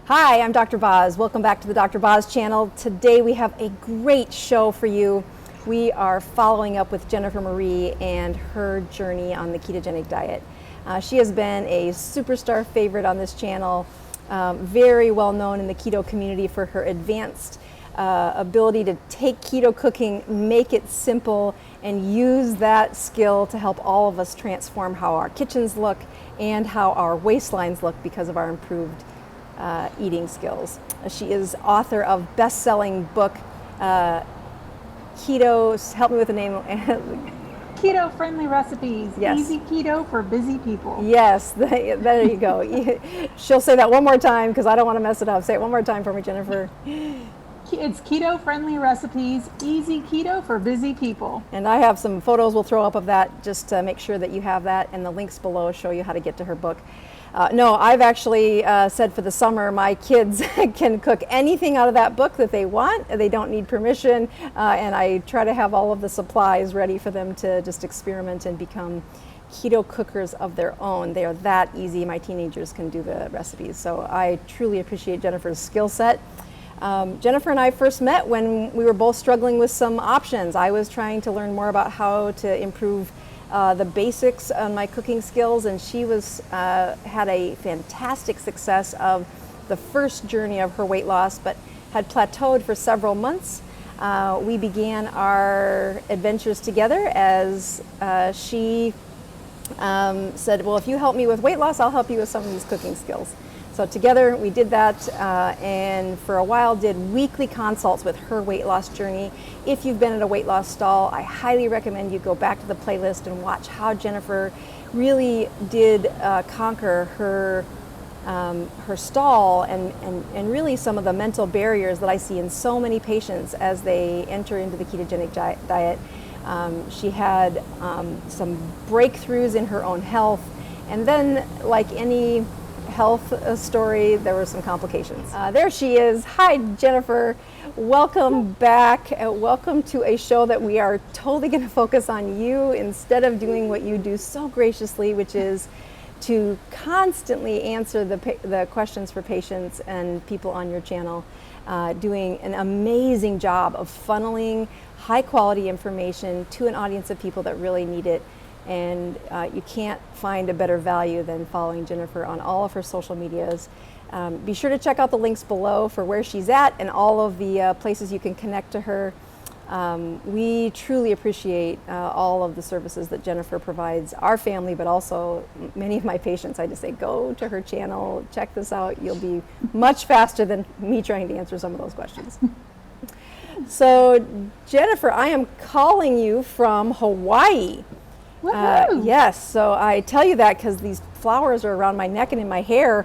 Hi, I'm Dr. Boz. Welcome back to the Dr. Boz channel. Today we have a great show for you. We are following up with Jennifer Marie and her journey on the ketogenic diet. She has been a superstar favorite on this channel, very well known in the keto community for her advanced ability to take keto cooking, make it simple, and use that skill to help all of us transform how our kitchens look and how our waistlines look because of our improved eating skills. She is author of best-selling book, Keto, help me with the name. Keto friendly recipes, Yes. Easy keto for busy people. Yes, there you go. She'll say that one more time because I don't want to mess it up. Say it one more time for me, Jennifer. It's keto friendly recipes, easy keto for busy people. And I have some photos we'll throw up of that just to make sure that you have that, and the links below show you how to get to her book. No, I've actually said for the summer my kids can cook anything out of that book that they want. They don't need permission, and I try to have all of the supplies ready for them to just experiment and become keto cookers of their own. They are that easy. My teenagers can do the recipes. So I truly appreciate Jennifer's skill set. Jennifer and I first met when we were both struggling with some options. I was trying to learn more about how to improve the basics on my cooking skills, and she had a fantastic success of the first journey of her weight loss, but had plateaued for several months. We began our adventures together as she said, well, if you help me with weight loss, I'll help you with some of these cooking skills. So together we did that, and for a while did weekly consults with her weight loss journey. If you've been at a weight loss stall, I highly recommend you go back to the playlist and watch how Jennifer really did conquer her stall and really some of the mental barriers that I see in so many patients as they enter into the ketogenic diet. She had some breakthroughs in her own health, and then, like any health story, there were some complications. There she is. Hi, Jennifer. Welcome back. Welcome to a show that we are totally going to focus on you instead of doing what you do so graciously, which is to constantly answer the questions for patients and people on your channel, doing an amazing job of funneling high quality information to an audience of people that really need it. And you can't find a better value than following Jennifer on all of her social medias. Be sure to check out the links below for where she's at and all of the places you can connect to her. We truly appreciate all of the services that Jennifer provides our family, but also many of my patients. I just say, go to her channel, check this out. You'll be much faster than me trying to answer some of those questions. So, Jennifer, I am calling you from Hawaii. Yes, so I tell you that because these flowers are around my neck and in my hair,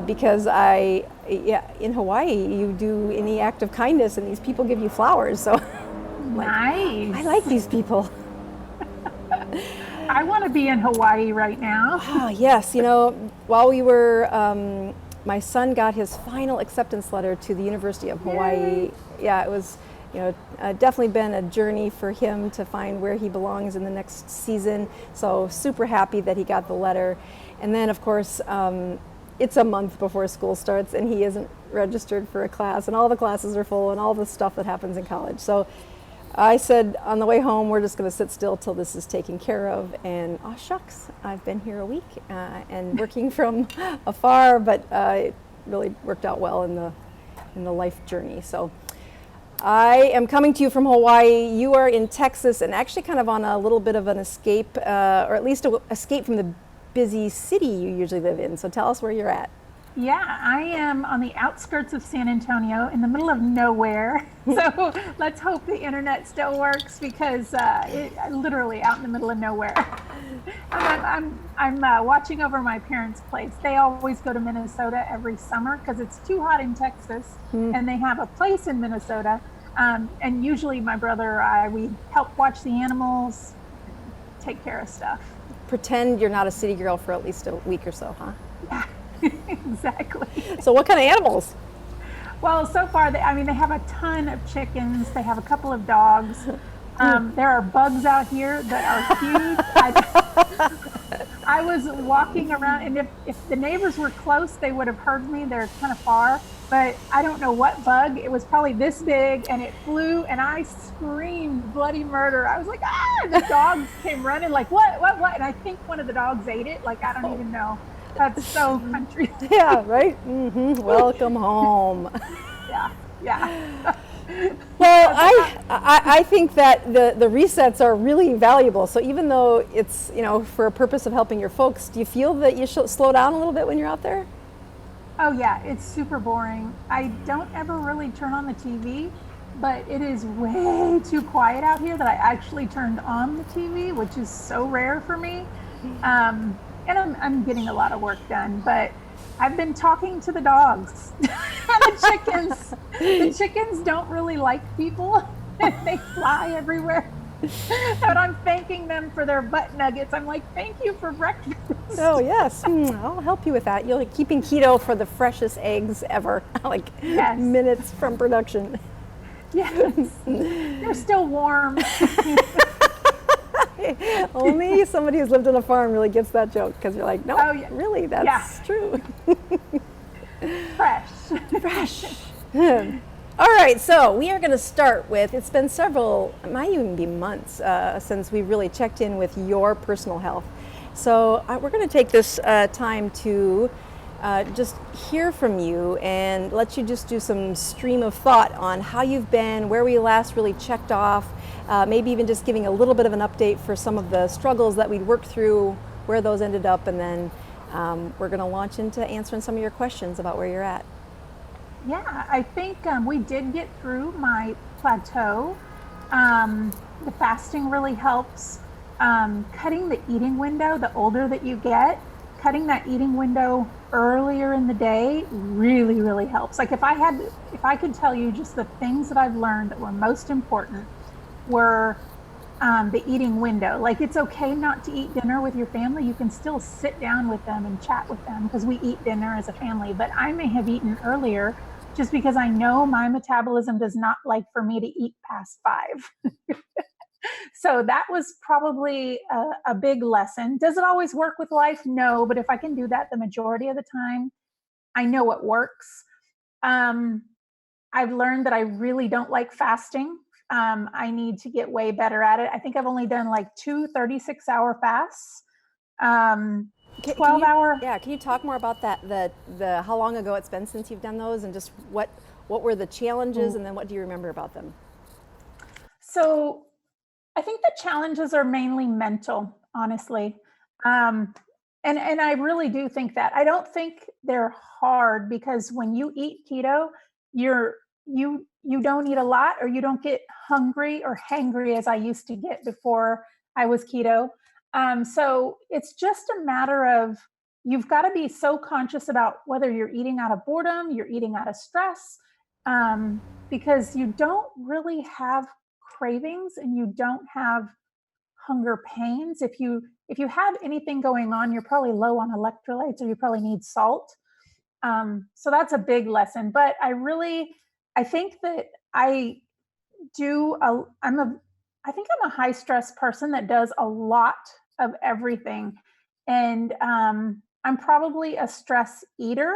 because in Hawaii you do any act of kindness and these people give you flowers. So Nice. I like these people. I want to be in Hawaii right now. Oh, yes, while we were, my son got his final acceptance letter to the University of Hawaii. Yay. Yeah, it was definitely been a journey for him to find where he belongs in the next season. So super happy that he got the letter. And then, of course, it's a month before school starts and he isn't registered for a class, and all the classes are full and all the stuff that happens in college. So I said on the way home, we're just going to sit still till this is taken care of. And oh shucks, I've been here a week and working from afar, but it really worked out well in the life journey. So I am coming to you from Hawaii. You are in Texas and actually kind of on a little bit of an escape, or at least an escape from the busy city you usually live in. So tell us where you're at. Yeah, I am on the outskirts of San Antonio in the middle of nowhere. So let's hope the internet still works because literally out in the middle of nowhere. And I'm watching over my parents' place. They always go to Minnesota every summer because it's too hot in Texas, and they have a place in Minnesota. And usually my brother or I, we help watch the animals, take care of stuff. Pretend you're not a city girl for at least a week or so, huh? Yeah. Exactly. So what kind of animals? Well, so far, they have a ton of chickens. They have a couple of dogs. There are bugs out here that are huge. I I was walking around, and if the neighbors were close, they would have heard me. They're kind of far, but I don't know what bug. It was probably this big, and it flew, and I screamed bloody murder. I was like, ah! And the dogs came running like, what? And I think one of the dogs ate it. Like, I don't even know. That's so country. Yeah, right? Mm-hmm. Welcome home. Yeah. Well, I think that the resets are really valuable. So even though it's, for a purpose of helping your folks, do you feel that you should slow down a little bit when you're out there? Oh yeah, it's super boring. I don't ever really turn on the TV, but it is way too quiet out here that I actually turned on the TV, which is so rare for me. And I'm getting a lot of work done, but I've been talking to the dogs and the chickens. The chickens don't really like people. They fly everywhere. But I'm thanking them for their butt nuggets. I'm like, thank you for breakfast. Oh yes, I'll help you with that. You're like keeping keto for the freshest eggs ever, like Yes. minutes from production. Yes, they're still warm. Only somebody who's lived on a farm really gets that joke, because you're like, no, Oh, yeah. really, that's true. Fresh. All right, so we are going to start with, it's been several, it might even be months since we really checked in with your personal health. So we're going to take this time to just hear from you and let you just do some stream of thought on how you've been, where we last really checked off, maybe even just giving a little bit of an update for some of the struggles that we'd worked through, where those ended up, and then we're going to launch into answering some of your questions about where you're at. Yeah, I think we did get through my plateau. The fasting really helps. Cutting the eating window, the older that you get, cutting that eating window earlier in the day really, really helps. Like if I could tell you just the things that I've learned that were most important were the eating window. Like it's okay not to eat dinner with your family. You can still sit down with them and chat with them because we eat dinner as a family, but I may have eaten earlier just because I know my metabolism does not like for me to eat past 5. So that was probably a big lesson. Does it always work with life? No, but if I can do that the majority of the time, I know it works. I've learned that I really don't like fasting. I need to get way better at it. I think I've only done like 2 36-hour fasts. 12-hour. Yeah, can you talk more about that? The how long ago it's been since you've done those, and just what were the challenges, and then what do you remember about them? So I think the challenges are mainly mental, honestly. And I really do think that. I don't think they're hard because when you eat keto, you don't eat a lot, or you don't get hungry or hangry as I used to get before I was keto. So it's just a matter of, you've got to be so conscious about whether you're eating out of boredom, you're eating out of stress, because you don't really have cravings and you don't have hunger pains. If you have anything going on, you're probably low on electrolytes, or you probably need salt. So that's a big lesson. But I think that I think I'm a high stress person that does a lot of everything. And I'm probably a stress eater.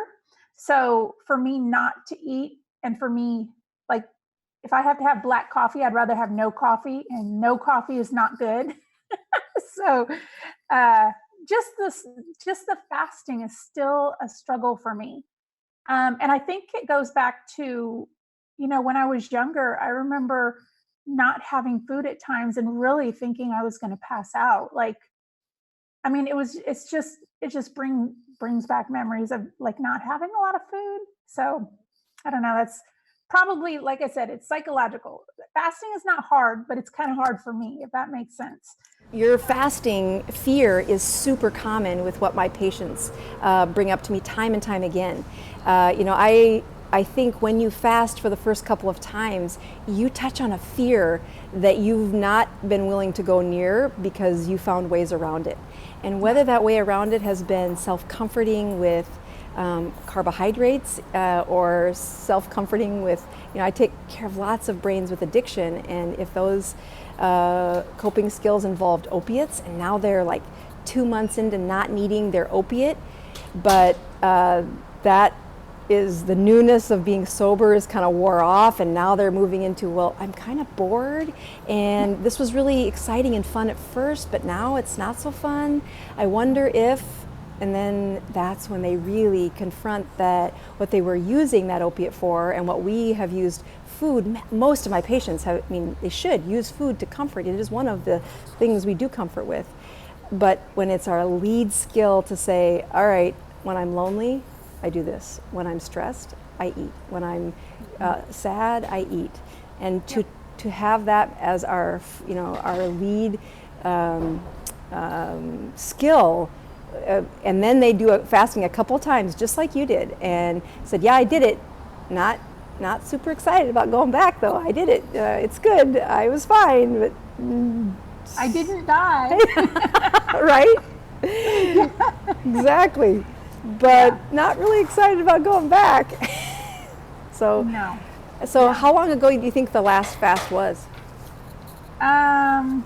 So for me not to eat, and for me, like, if I have to have black coffee, I'd rather have no coffee, and no coffee is not good. So just the fasting is still a struggle for me. And I think it goes back to, when I was younger, I remember not having food at times and really thinking I was going to pass out. Like, I mean, it just brings back memories of like not having a lot of food. So I don't know. That's probably, like I said, it's psychological. Fasting is not hard, but it's kind of hard for me, if that makes sense. Your fasting fear is super common with what my patients bring up to me time and time again. I think when you fast for the first couple of times, you touch on a fear that you've not been willing to go near because you found ways around it. And whether that way around it has been self-comforting with carbohydrates or self-comforting with, I take care of lots of brains with addiction, and if those coping skills involved opiates, and now they're like 2 months into not needing their opiate, but that is the newness of being sober is kind of wore off, and now they're moving into, well, I'm kind of bored, and this was really exciting and fun at first, but now it's not so fun. I wonder if, and then that's when they really confront that what they were using that opiate for, and what we have used food. Most of my patients have, they should use food to comfort. It is one of the things we do comfort with. But when it's our lead skill to say, all right, when I'm lonely, I do this. When I'm stressed, I eat. When I'm sad, I eat. And to have that as our lead skill, and then they do fasting a couple times, just like you did, and said, yeah, I did it. Not super excited about going back though. I did it. It's good. I was fine, but I didn't die. Right? Exactly. But not really excited about going back. So no. So how long ago do you think the last fast was? I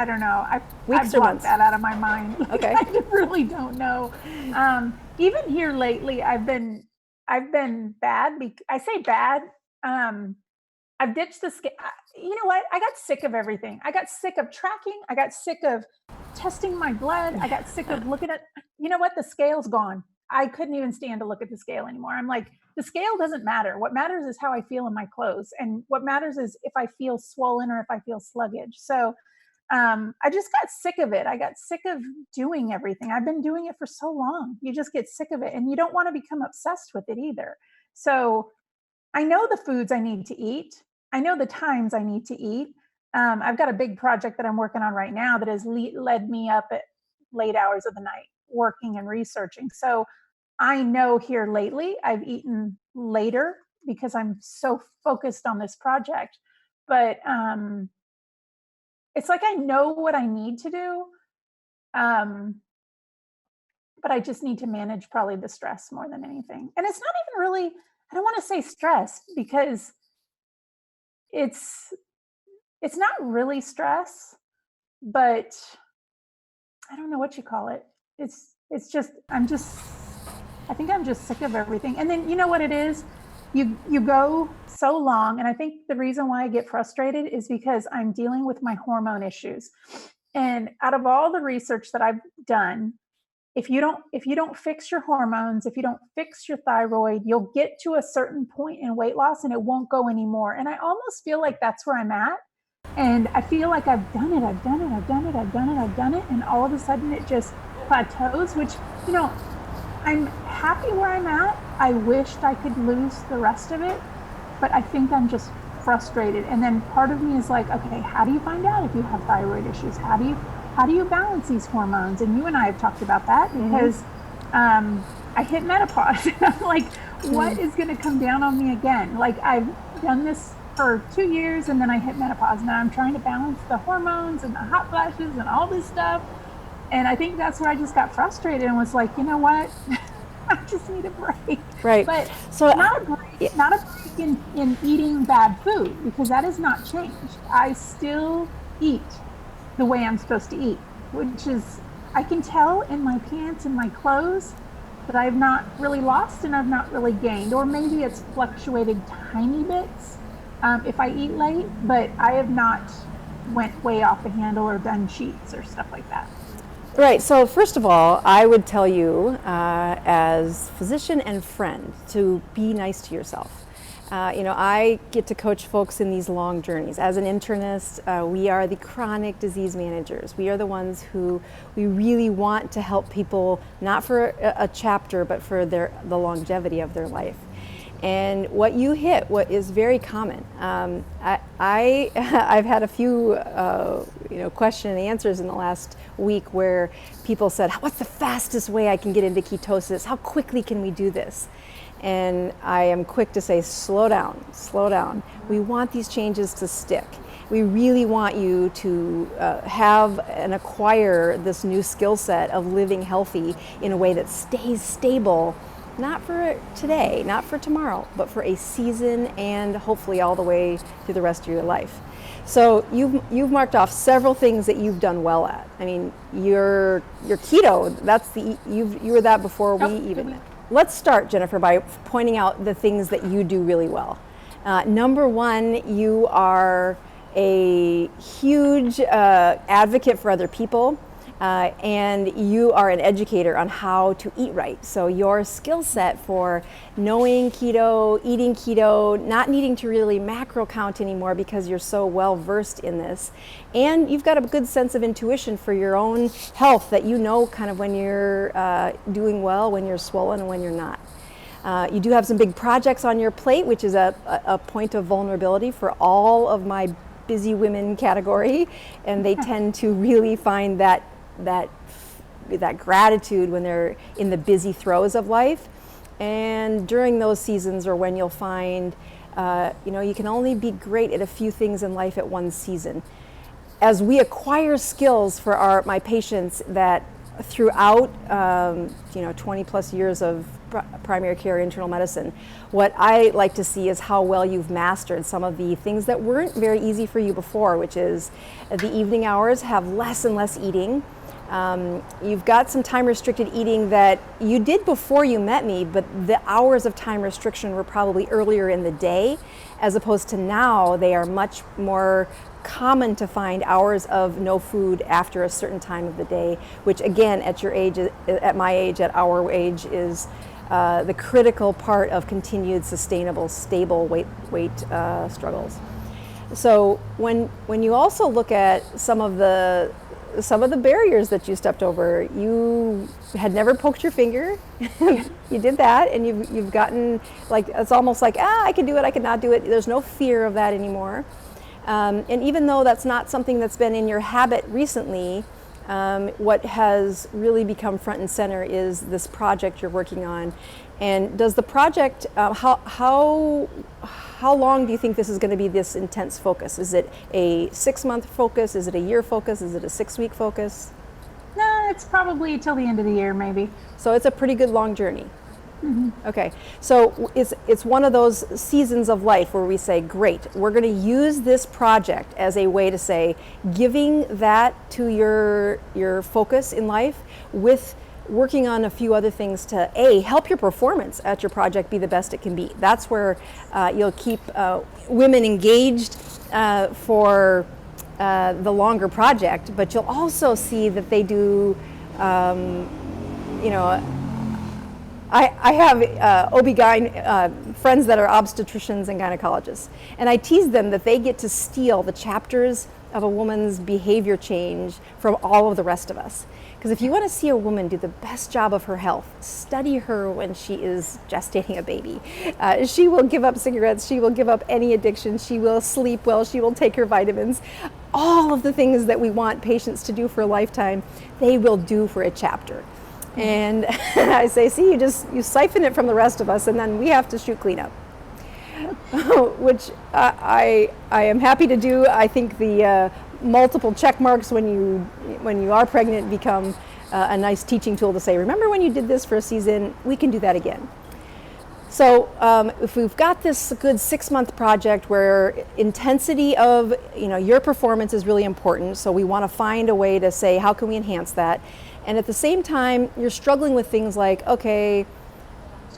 don't know. Weeks I or blocked months? that out of my mind. Okay. I really don't know. Even here lately, I've been bad. I say bad. I've ditched the scale. You know what? I got sick of everything. I got sick of tracking. I got sick of testing my blood. I got sick of looking at, you know what? The scale's gone. I couldn't even stand to look at the scale anymore. I'm like, the scale doesn't matter. What matters is how I feel in my clothes. And what matters is if I feel swollen or if I feel sluggish. So I just got sick of it. I got sick of doing everything. I've been doing it for so long. You just get sick of it, and you don't want to become obsessed with it either. So I know the foods I need to eat. I know the times I need to eat. I've got a big project that I'm working on right now that has led me up at late hours of the night working and researching. So I know here lately I've eaten later because I'm so focused on this project. But it's like I know what I need to do, but I just need to manage probably the stress more than anything. And it's not even really, I don't want to say stress because it's not really stress, but I don't know what you call it. It's just I think I'm just sick of everything. And then you know what it is? You go so long, and I think the reason why I get frustrated is because I'm dealing with my hormone issues. And out of all the research that I've done, if you don't fix your hormones, if you don't fix your thyroid, you'll get to a certain point in weight loss and it won't go anymore. And I almost feel like that's where I'm at. And I feel like I've done it, and all of a sudden it just plateaus, which, I'm happy where I'm at. I wished I could lose the rest of it, but I think I'm just frustrated. And then part of me is like, okay, how do you find out if you have thyroid issues? How do you balance these hormones? And you and I have talked about that because I hit menopause. And I'm like, what is going to come down on me again? Like, I've done this for 2 years and then I hit menopause. Now I'm trying to balance the hormones and the hot flashes and all this stuff. And I think that's where I just got frustrated and was like, you know what? I just need a break. Right. But so not a break in eating bad food, because that has not changed. I still eat the way I'm supposed to eat, which is, I can tell in my pants and my clothes that I've not really lost and I've not really gained, or maybe it's fluctuated tiny bits if I eat late, but I have not went way off the handle or done cheats or stuff like that. Right. So first of all, I would tell you as physician and friend to be nice to yourself. I get to coach folks in these long journeys. As an internist, we are the chronic disease managers. We are the ones who we really want to help people, not for a chapter, but for the longevity of their life. And what you hit, what is very common. I've had a few question and answers in the last week where people said, what's the fastest way I can get into ketosis? How quickly can we do this? And I am quick to say, slow down. We want these changes to stick. We really want you to have and acquire this new skill set of living healthy in a way that stays stable not for today, not for tomorrow, but for a season and hopefully all the way through the rest of your life. So you've marked off several things that you've done well at. I mean, your keto, you were that before we even met. Let's start, Jennifer, by pointing out the things that you do really well. Number one, you are a huge advocate for other people. And you are an educator on how to eat right. So your skill set for knowing keto, eating keto, not needing to really macro count anymore because you're so well versed in this. And you've got a good sense of intuition for your own health, that you know kind of when you're doing well, when you're swollen, and when you're not. You do have some big projects on your plate, which is a point of vulnerability for all of my busy women category. And they tend to really find that gratitude when they're in the busy throes of life. And during those seasons are when you'll find, you can only be great at a few things in life at one season. As we acquire skills for my patients that throughout 20 plus years of primary care internal medicine, what I like to see is how well you've mastered some of the things that weren't very easy for you before, which is the evening hours, have less and less eating. You've got some time restricted eating that you did before you met me, but the hours of time restriction were probably earlier in the day, as opposed to now they are much more common to find hours of no food after a certain time of the day, which again, at your age, at my age, at our age, is the critical part of continued sustainable, stable weight struggles. So when you also look at some of the barriers that you stepped over, you had never poked your finger. You did that, and you've gotten, like, it's almost like, I can do it, I can not do it. There's no fear of that anymore. And even though that's not something that's been in your habit recently, what has really become front and center is this project you're working on. And does the project, how long do you think this is going to be, this intense focus? Is it a 6-month focus? Is it a year focus? Is it a 6-week focus? No, it's probably till the end of the year, maybe. So it's a pretty good long journey. Mm-hmm. Okay, so it's one of those seasons of life where we say, great, we're going to use this project as a way to say, giving that to your focus in life with working on a few other things to help your performance at your project be the best it can be. That's where you'll keep women engaged for the longer project, but you'll also see that they do, I have OB-GYN friends that are obstetricians and gynecologists, and I tease them that they get to steal the chapters of a woman's behavior change from all of the rest of us. Because if you want to see a woman do the best job of her health, study her when she is gestating a baby. She will give up cigarettes, she will give up any addiction, she will sleep well, she will take her vitamins. All of the things that we want patients to do for a lifetime, they will do for a chapter. And I say, see, you siphon it from the rest of us, and then we have to shoot cleanup, which I am happy to do. I think the multiple check marks when you are pregnant become a nice teaching tool to say, remember when you did this for a season, we can do that again. So if we've got this good 6-month project where intensity of your performance is really important, so we want to find a way to say, how can we enhance that? And at the same time, you're struggling with things like, okay,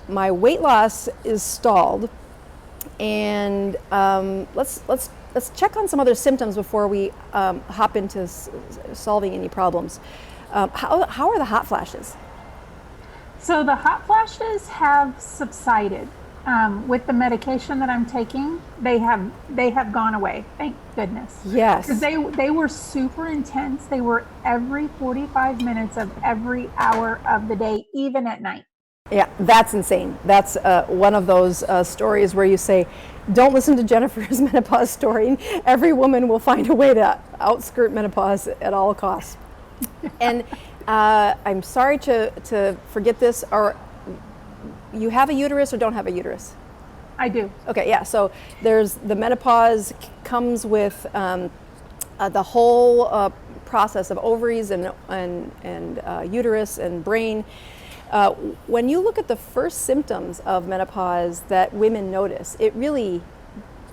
my weight loss is stalled, and let's check on some other symptoms before we hop into solving any problems. How are the hot flashes? So the hot flashes have subsided. With the medication that I'm taking, they have gone away. Thank goodness. Yes. Because they were super intense. They were every 45 minutes of every hour of the day, even at night. Yeah, that's insane. That's one of those stories where you say, don't listen to Jennifer's menopause story. Every woman will find a way to outskirt menopause at all costs. And I'm sorry to forget this, or you have a uterus or don't have a uterus? I do. Okay, yeah, so there's the menopause comes with the whole process of ovaries and uterus and brain. When you look at the first symptoms of menopause that women notice, it really,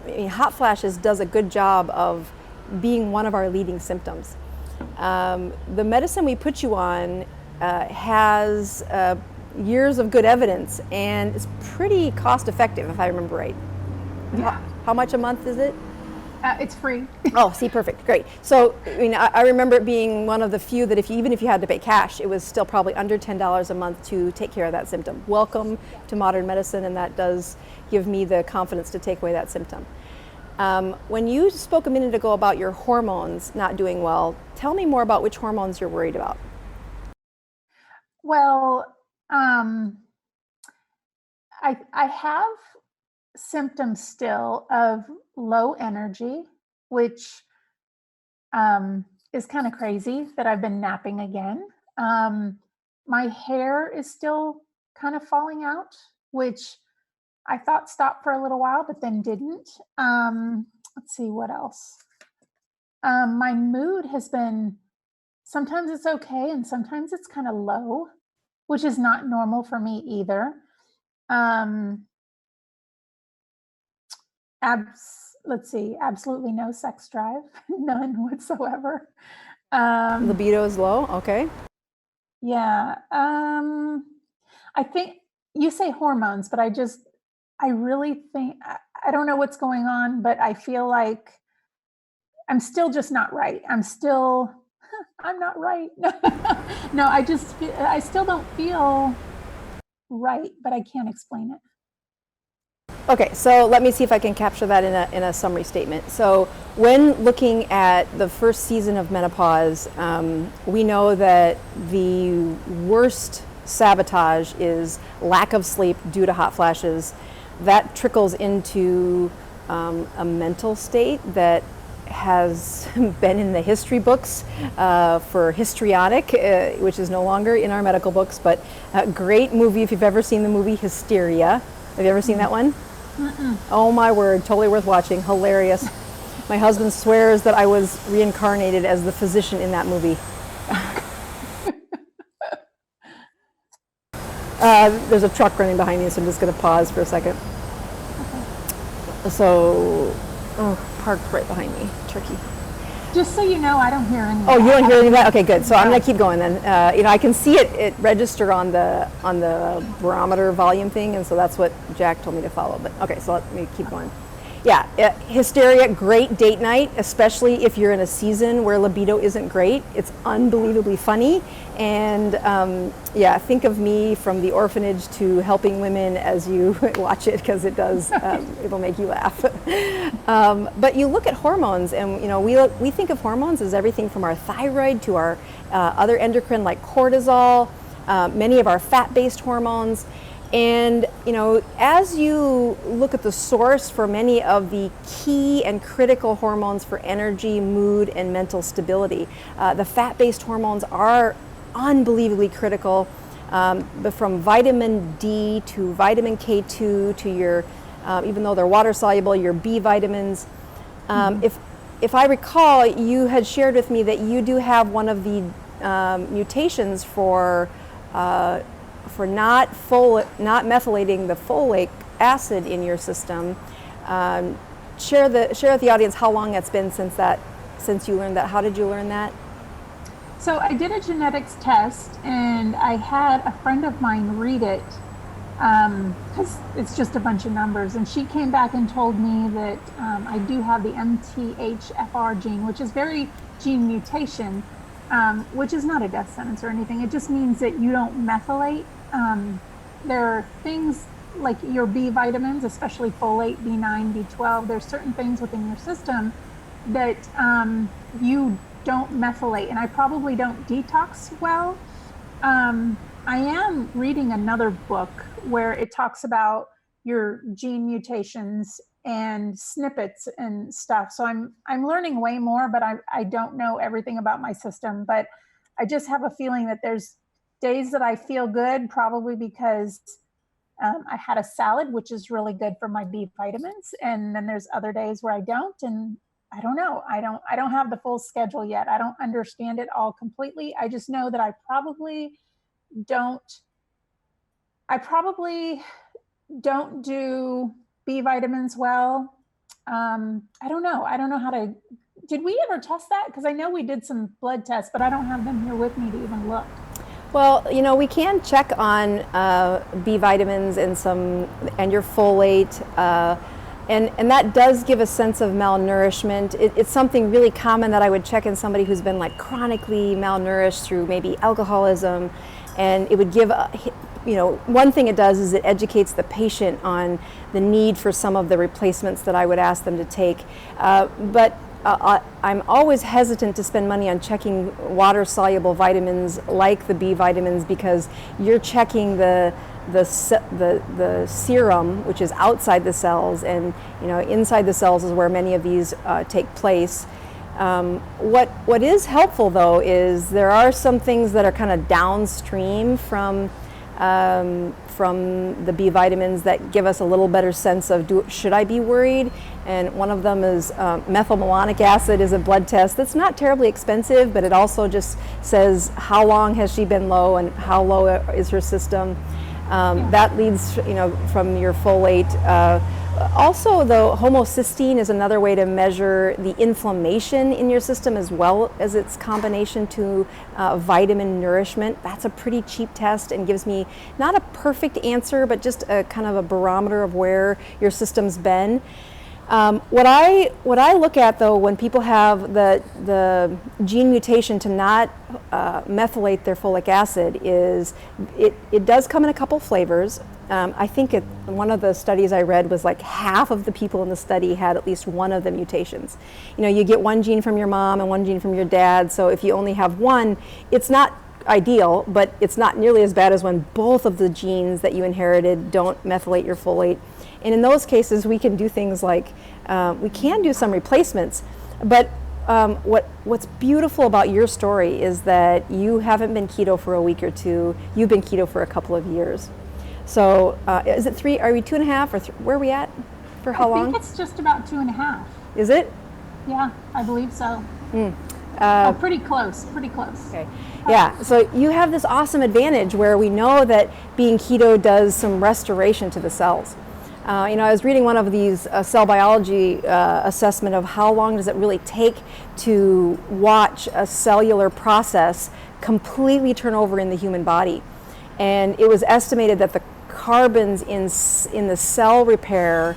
I mean, hot flashes does a good job of being one of our leading symptoms. The medicine we put you on has years of good evidence and is pretty cost effective, if I remember right. Yeah. How much a month is it? It's free. Oh, see, perfect, great. So, I mean, I remember it being one of the few that even if you had to pay cash, it was still probably under $10 a month to take care of that symptom. Welcome to modern medicine, and that does give me the confidence to take away that symptom. When you spoke a minute ago about your hormones not doing well, tell me more about which hormones you're worried about. Well, I have symptoms still of low energy, which is kind of crazy that I've been napping again. My hair is still kind of falling out, which I thought stopped for a little while, but then didn't. Let's see what else. My mood has been, sometimes it's okay and sometimes it's kind of low, which is not normal for me either. Um, let's see, absolutely no sex drive, none whatsoever. Libido is low, okay. Yeah. I think you say hormones, but I really think, I don't know what's going on, but I feel like I'm still just not right. I'm not right. No, I still don't feel right, but I can't explain it. Okay, so let me see if I can capture that in a summary statement. So when looking at the first season of menopause, we know that the worst sabotage is lack of sleep due to hot flashes. That trickles into a mental state that has been in the history books for histrionic, which is no longer in our medical books, but a great movie if you've ever seen the movie Hysteria. Have you ever seen that one? Mm-mm. Oh my word, totally worth watching, hilarious. My husband swears that I was reincarnated as the physician in that movie. There's a truck running behind me, so I'm just going to pause for a second. So, parked right behind me, turkey. Just so you know, I don't hear any of Oh, you that. don't hear any of that? Okay, good. So I'm going to keep going then. I can see it register on the barometer volume thing, and so that's what Jack told me to follow. But okay, so let me keep going. Yeah, Hysteria, great date night, especially if you're in a season where libido isn't great. It's unbelievably funny, and yeah, think of me from the orphanage to helping women as you watch it, because it does, it'll make you laugh. But you look at hormones, and we think of hormones as everything from our thyroid to our other endocrine like cortisol, many of our fat-based hormones. And as you look at the source for many of the key and critical hormones for energy, mood, and mental stability, the fat-based hormones are unbelievably critical, but from vitamin D to vitamin K2 to your, even though they're water soluble, your B vitamins. If I recall, you had shared with me that you do have one of the mutations for not methylating the folate acid in your system. Share with the audience how long it's been since you learned that. How did you learn that? So I did a genetics test, and I had a friend of mine read it, because it's just a bunch of numbers, and she came back and told me that I do have the MTHFR gene, which is very gene mutation, which is not a death sentence or anything. It just means that you don't methylate. There are things like your B vitamins, especially folate, B9, B12. There's certain things within your system that you don't methylate, and I probably don't detox well. I am reading another book where it talks about your gene mutations and snippets and stuff. So I'm learning way more, but I don't know everything about my system. But I just have a feeling that there's days that I feel good, probably because I had a salad, which is really good for my B vitamins, and then there's other days where I don't, and I don't know. I don't have the full schedule yet. I don't understand it all completely. I just know that I probably don't I probably don't do B vitamins well. I don't know. I don't know how to. Did we ever test that? Because I know we did some blood tests, but I don't have them here with me to even look. Well, we can check on B vitamins and your folate, and that does give a sense of malnourishment. It's something really common that I would check in somebody who's been like chronically malnourished through maybe alcoholism, and it would give one thing it does is it educates the patient on the need for some of the replacements that I would ask them to take. But I'm always hesitant to spend money on checking water-soluble vitamins like the B vitamins, because you're checking the serum, which is outside the cells, and inside the cells is where many of these take place. What is helpful though is there are some things that are kind of downstream from the B vitamins that give us a little better sense of should I be worried? And one of them is methylmalonic acid is a blood test that's not terribly expensive, but it also just says how long has she been low and how low is her system. That leads from your folate. Also, though, homocysteine is another way to measure the inflammation in your system as well as its combination to vitamin nourishment. That's a pretty cheap test and gives me not a perfect answer, but just a kind of a barometer of where your system's been. What I look at though when people have the gene mutation to not methylate their folic acid is it does come in a couple flavors. I think one of the studies I read was like half of the people in the study had at least one of the mutations. You get one gene from your mom and one gene from your dad, so if you only have one, it's not ideal, but it's not nearly as bad as when both of the genes that you inherited don't methylate your folate. And in those cases, we can do things like, we can do some replacements, but what's beautiful about your story is that you haven't been keto for a week or two, you've been keto for a couple of years. So is it 3, are we 2.5 or where are we at? For how long? I think it's just about 2.5. Is it? Yeah, I believe so. Pretty close, pretty close. Okay. Yeah, so you have this awesome advantage where we know that being keto does some restoration to the cells. I was reading one of these cell biology assessment of how long does it really take to watch a cellular process completely turn over in the human body. And it was estimated that the carbons in the cell repair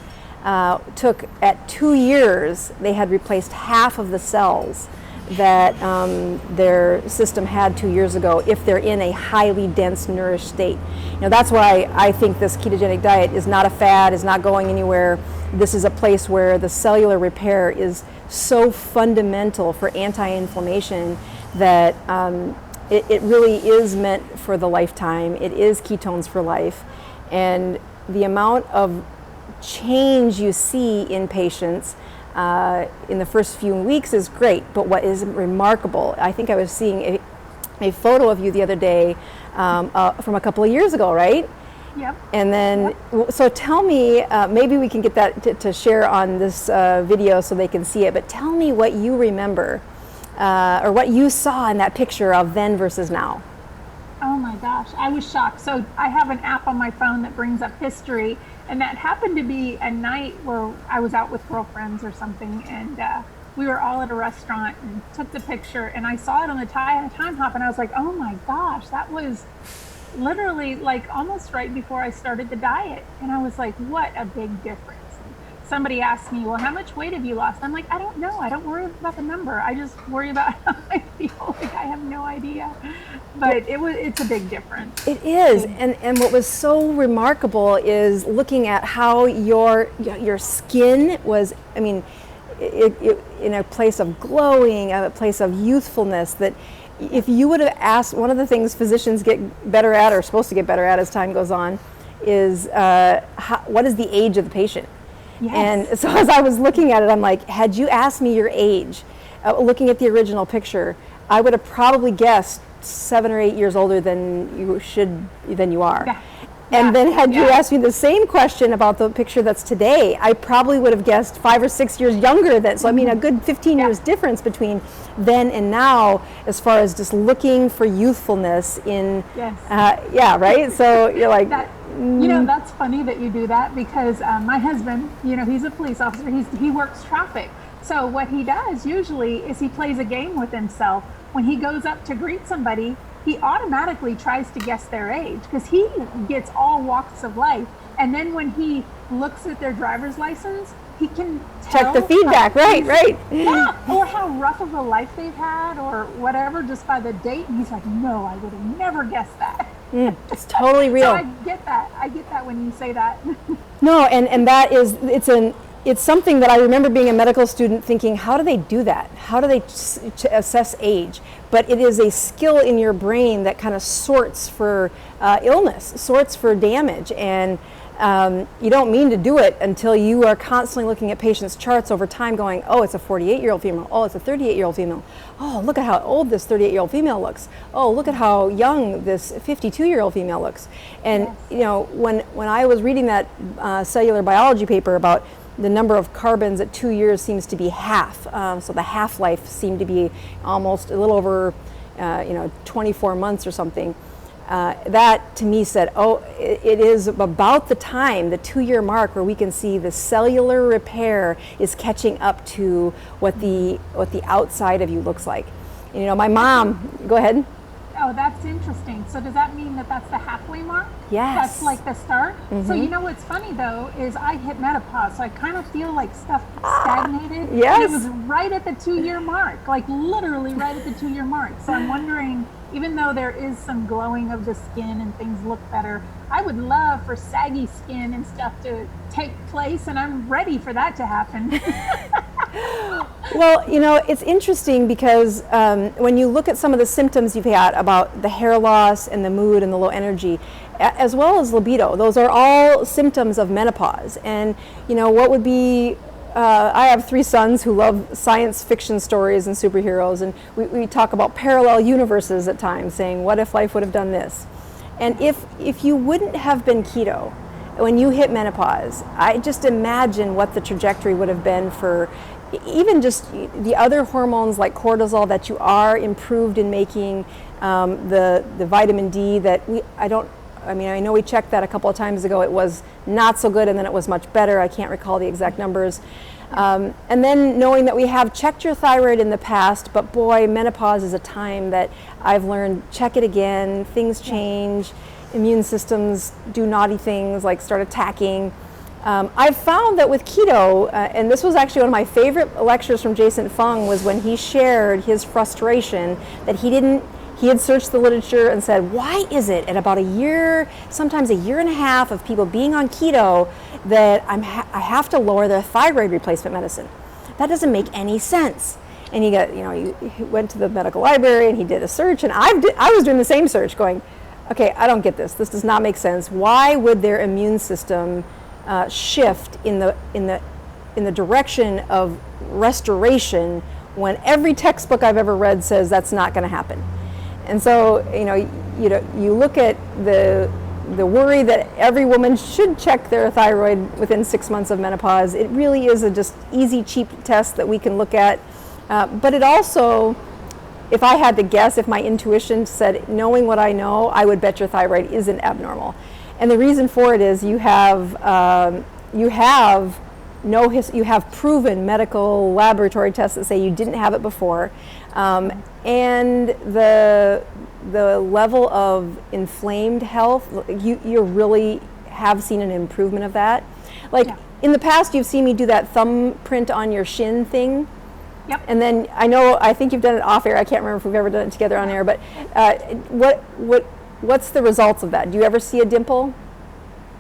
took, at 2 years, they had replaced half of the cells that their system had 2 years ago if they're in a highly dense, nourished state. That's why I think this ketogenic diet is not a fad, is not going anywhere. This is a place where the cellular repair is so fundamental for anti-inflammation that it really is meant for the lifetime. It is ketones for life. And the amount of change you see in patients in the first few weeks is great, but what is remarkable, I think I was seeing a photo of you the other day from a couple of years ago, right? Yep. And then, so tell me, maybe we can get that to share on this video so they can see it, but tell me what you remember or what you saw in that picture of then versus now. Oh my gosh, I was shocked. So I have an app on my phone that brings up history, and that happened to be a night where I was out with girlfriends or something, and we were all at a restaurant and took the picture, and I saw it on the time hop, and I was like, oh my gosh, that was literally like almost right before I started the diet. And I was like, what a big difference. Somebody asked me, well, how much weight have you lost? I'm like, I don't know. I don't worry about the number. I just worry about how I feel. Like I have no idea. But it's a big difference. It is. And what was so remarkable is looking at how your skin was, I mean, it in a place of glowing, a place of youthfulness, that if you would have asked, one of the things physicians get better at, or are supposed to get better at as time goes on, is what is the age of the patient? Yes. And so as I was looking at it, I'm like, had you asked me your age, looking at the original picture, I would have probably guessed 7 or 8 years older than you are. Yeah. And then had you asked me the same question about the picture that's today, I probably would have guessed 5 or 6 years younger than. So I mean, a good 15 years difference between then and now, as far as just looking for youthfulness in. Right. So you're like. You know, that's funny that you do that, because my husband, you know, he's a police officer. He works traffic. So what he does usually is he plays a game with himself. When he goes up to greet somebody, he automatically tries to guess their age, because he gets all walks of life. And then when he looks at their driver's license, he can check the feedback, right. Yeah, or how rough of a life they've had or whatever, just by the date. And he's like, no, I would have never guessed that. It's totally real. So I get that when you say that. No, and that is, it's something that I remember being a medical student thinking, how do they do that? How do they assess age? But it is a skill in your brain that kind of sorts for illness, sorts for damage. And you don't mean to do it until you are constantly looking at patients' charts over time going, oh, it's a 48-year-old female. Oh, it's a 38-year-old female. Oh, look at how old this 38-year-old female looks. Oh, look at how young this 52-year-old female looks. And, you know, when I was reading that cellular biology paper about the number of carbons at 2 years seems to be half. So the half-life seemed to be almost a little over, 24 months or something. That to me said, oh, it is about the time, the 2-year mark, where we can see the cellular repair is catching up to what the outside of you looks like. And, you know, my mom, go ahead. Oh, that's interesting. So does that mean that that's the halfway mark? Yes. That's like the start? So you know what's funny though, is I hit menopause, so I kind of feel like stuff stagnated. Yes. And it was right at the 2-year mark, like literally right at the 2-year mark. So I'm wondering, even though there is some glowing of the skin and things look better, I would love for saggy skin and stuff to take place, and I'm ready for that to happen. Well, you know, it's interesting because when you look at some of the symptoms you've had about the hair loss and the mood and the low energy, as well as libido, those are all symptoms of menopause. And, you know, what would be, I have 3 sons who love science fiction stories and superheroes, and we talk about parallel universes at times, saying, what if life would have done this? And if you wouldn't have been keto, when you hit menopause, I just imagine what the trajectory would have been for even just the other hormones like cortisol that you are improved in making, the vitamin D that I know we checked that a couple of times ago. It was not so good, and then it was much better. I can't recall the exact numbers. And then knowing that we have checked your thyroid in the past, but boy, menopause is a time that I've learned, check it again, things change, immune systems do naughty things like start attacking. I've found that with keto, and this was actually one of my favorite lectures from Jason Fung, was when he shared his frustration that he had searched the literature and said, why is it at about a year, sometimes a year and a half of people being on keto, that I have to lower their thyroid replacement medicine? That doesn't make any sense. And he went to the medical library and he did a search, and I was doing the same search going, okay, I don't get this. This does not make sense. Why would their immune system shift in the direction of restoration when every textbook I've ever read says that's not going to happen? And so, you look at the worry that every woman should check their thyroid within 6 months of menopause. It really is a just easy, cheap test that we can look at. But it also, if I had to guess, if my intuition said, knowing what I know, I would bet your thyroid isn't abnormal. And the reason for it is you have proven medical laboratory tests that say you didn't have it before, and the level of inflamed health, you really have seen an improvement of that. In the past, you've seen me do that thumbprint on your shin thing. Yep. And then I think you've done it off air. I can't remember if we've ever done it together on air, but what's the results of that? Do you ever see a dimple?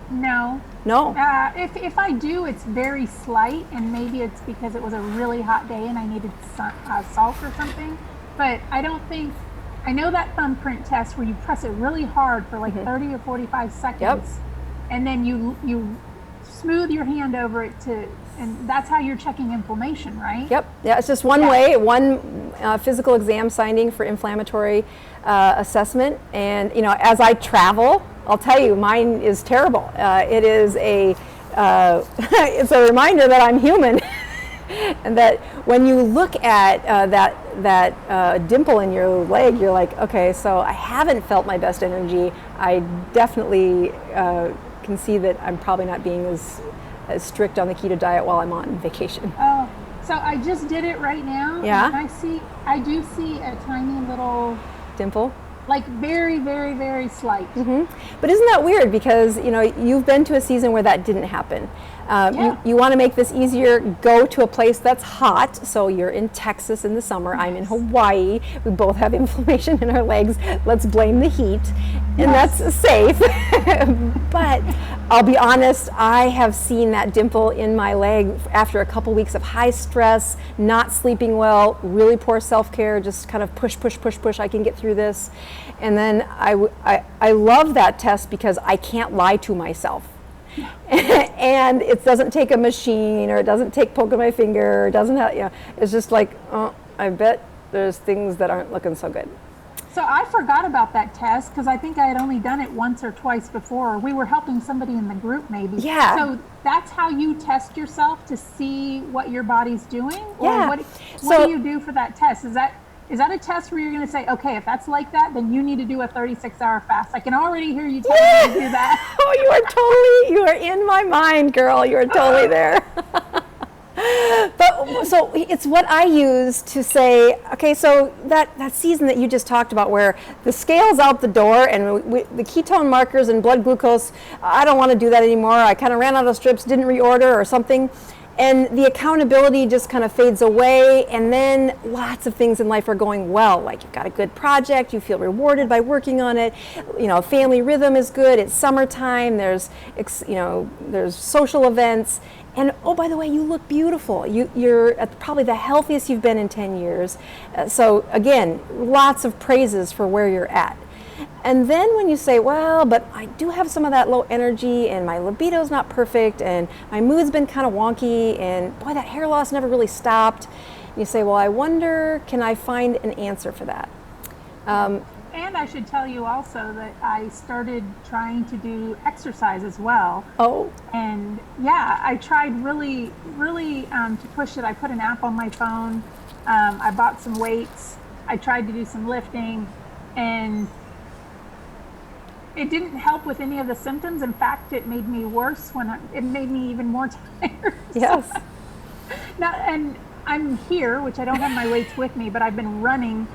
No. No. If I do, it's very slight, and maybe it's because it was a really hot day and I needed salt or something. But I know that thumbprint test where you press it really hard for like 30 or 45 seconds, and then you smooth your hand over it and that's how you're checking inflammation, right? Yep. Yeah, it's just one way, one physical exam signing for inflammatory assessment. And as I travel, I'll tell you, mine is terrible. It is it's a reminder that I'm human. And that when you look at that dimple in your leg, you're like, okay, so I haven't felt my best energy. I definitely can see that I'm probably not being as strict on the keto diet while I'm on vacation. Oh, so I just did it right now. Yeah. And I do see a tiny little Dimple? like very, very, very slight. But isn't that weird? Because you've been to a season where that didn't happen. You want to make this easier, go to a place that's hot. So you're in Texas in the summer, I'm in Hawaii. We both have inflammation in our legs. Let's blame the heat. And that's safe. But I'll be honest, I have seen that dimple in my leg after a couple weeks of high stress, not sleeping well, really poor self-care, just kind of push, I can get through this. And then I love that test because I can't lie to myself. And it doesn't take a machine, or it doesn't take poking my finger, or it doesn't have, it's just like, oh, I bet there's things that aren't looking so good. So I forgot about that test because I think I had only done it once or twice before. We were helping somebody in the group maybe. Yeah. So that's how you test yourself to see what your body's doing? Yeah. Or what do you do for that test? Is that a test where you're going to say, okay, if that's like that, then you need to do a 36-hour fast? I can already hear you telling me to do that. Oh, you are in my mind, girl. You are totally there. But so it's what I use to say, okay, so that season that you just talked about where the scale's out the door and the ketone markers and blood glucose, I don't want to do that anymore. I kind of ran out of strips, didn't reorder or something. And the accountability just kind of fades away, and then lots of things in life are going well. Like you've got a good project, you feel rewarded by working on it. Family rhythm is good. It's summertime. There's social events, and oh, by the way, you look beautiful. You're at probably the healthiest you've been in 10 years. So again, lots of praises for where you're at. And then when you say, well, but I do have some of that low energy and my libido's not perfect and my mood's been kind of wonky and boy, that hair loss never really stopped. You say, well, I wonder, can I find an answer for that? And I should tell you also that I started trying to do exercise as well. Oh. And yeah, I tried really, really to push it. I put an app on my phone. I bought some weights. I tried to do some lifting, and it didn't help with any of the symptoms. In fact, it made me worse it made me even more tired. Yes. Now, and I'm here, which I don't have my weights with me, but I've been running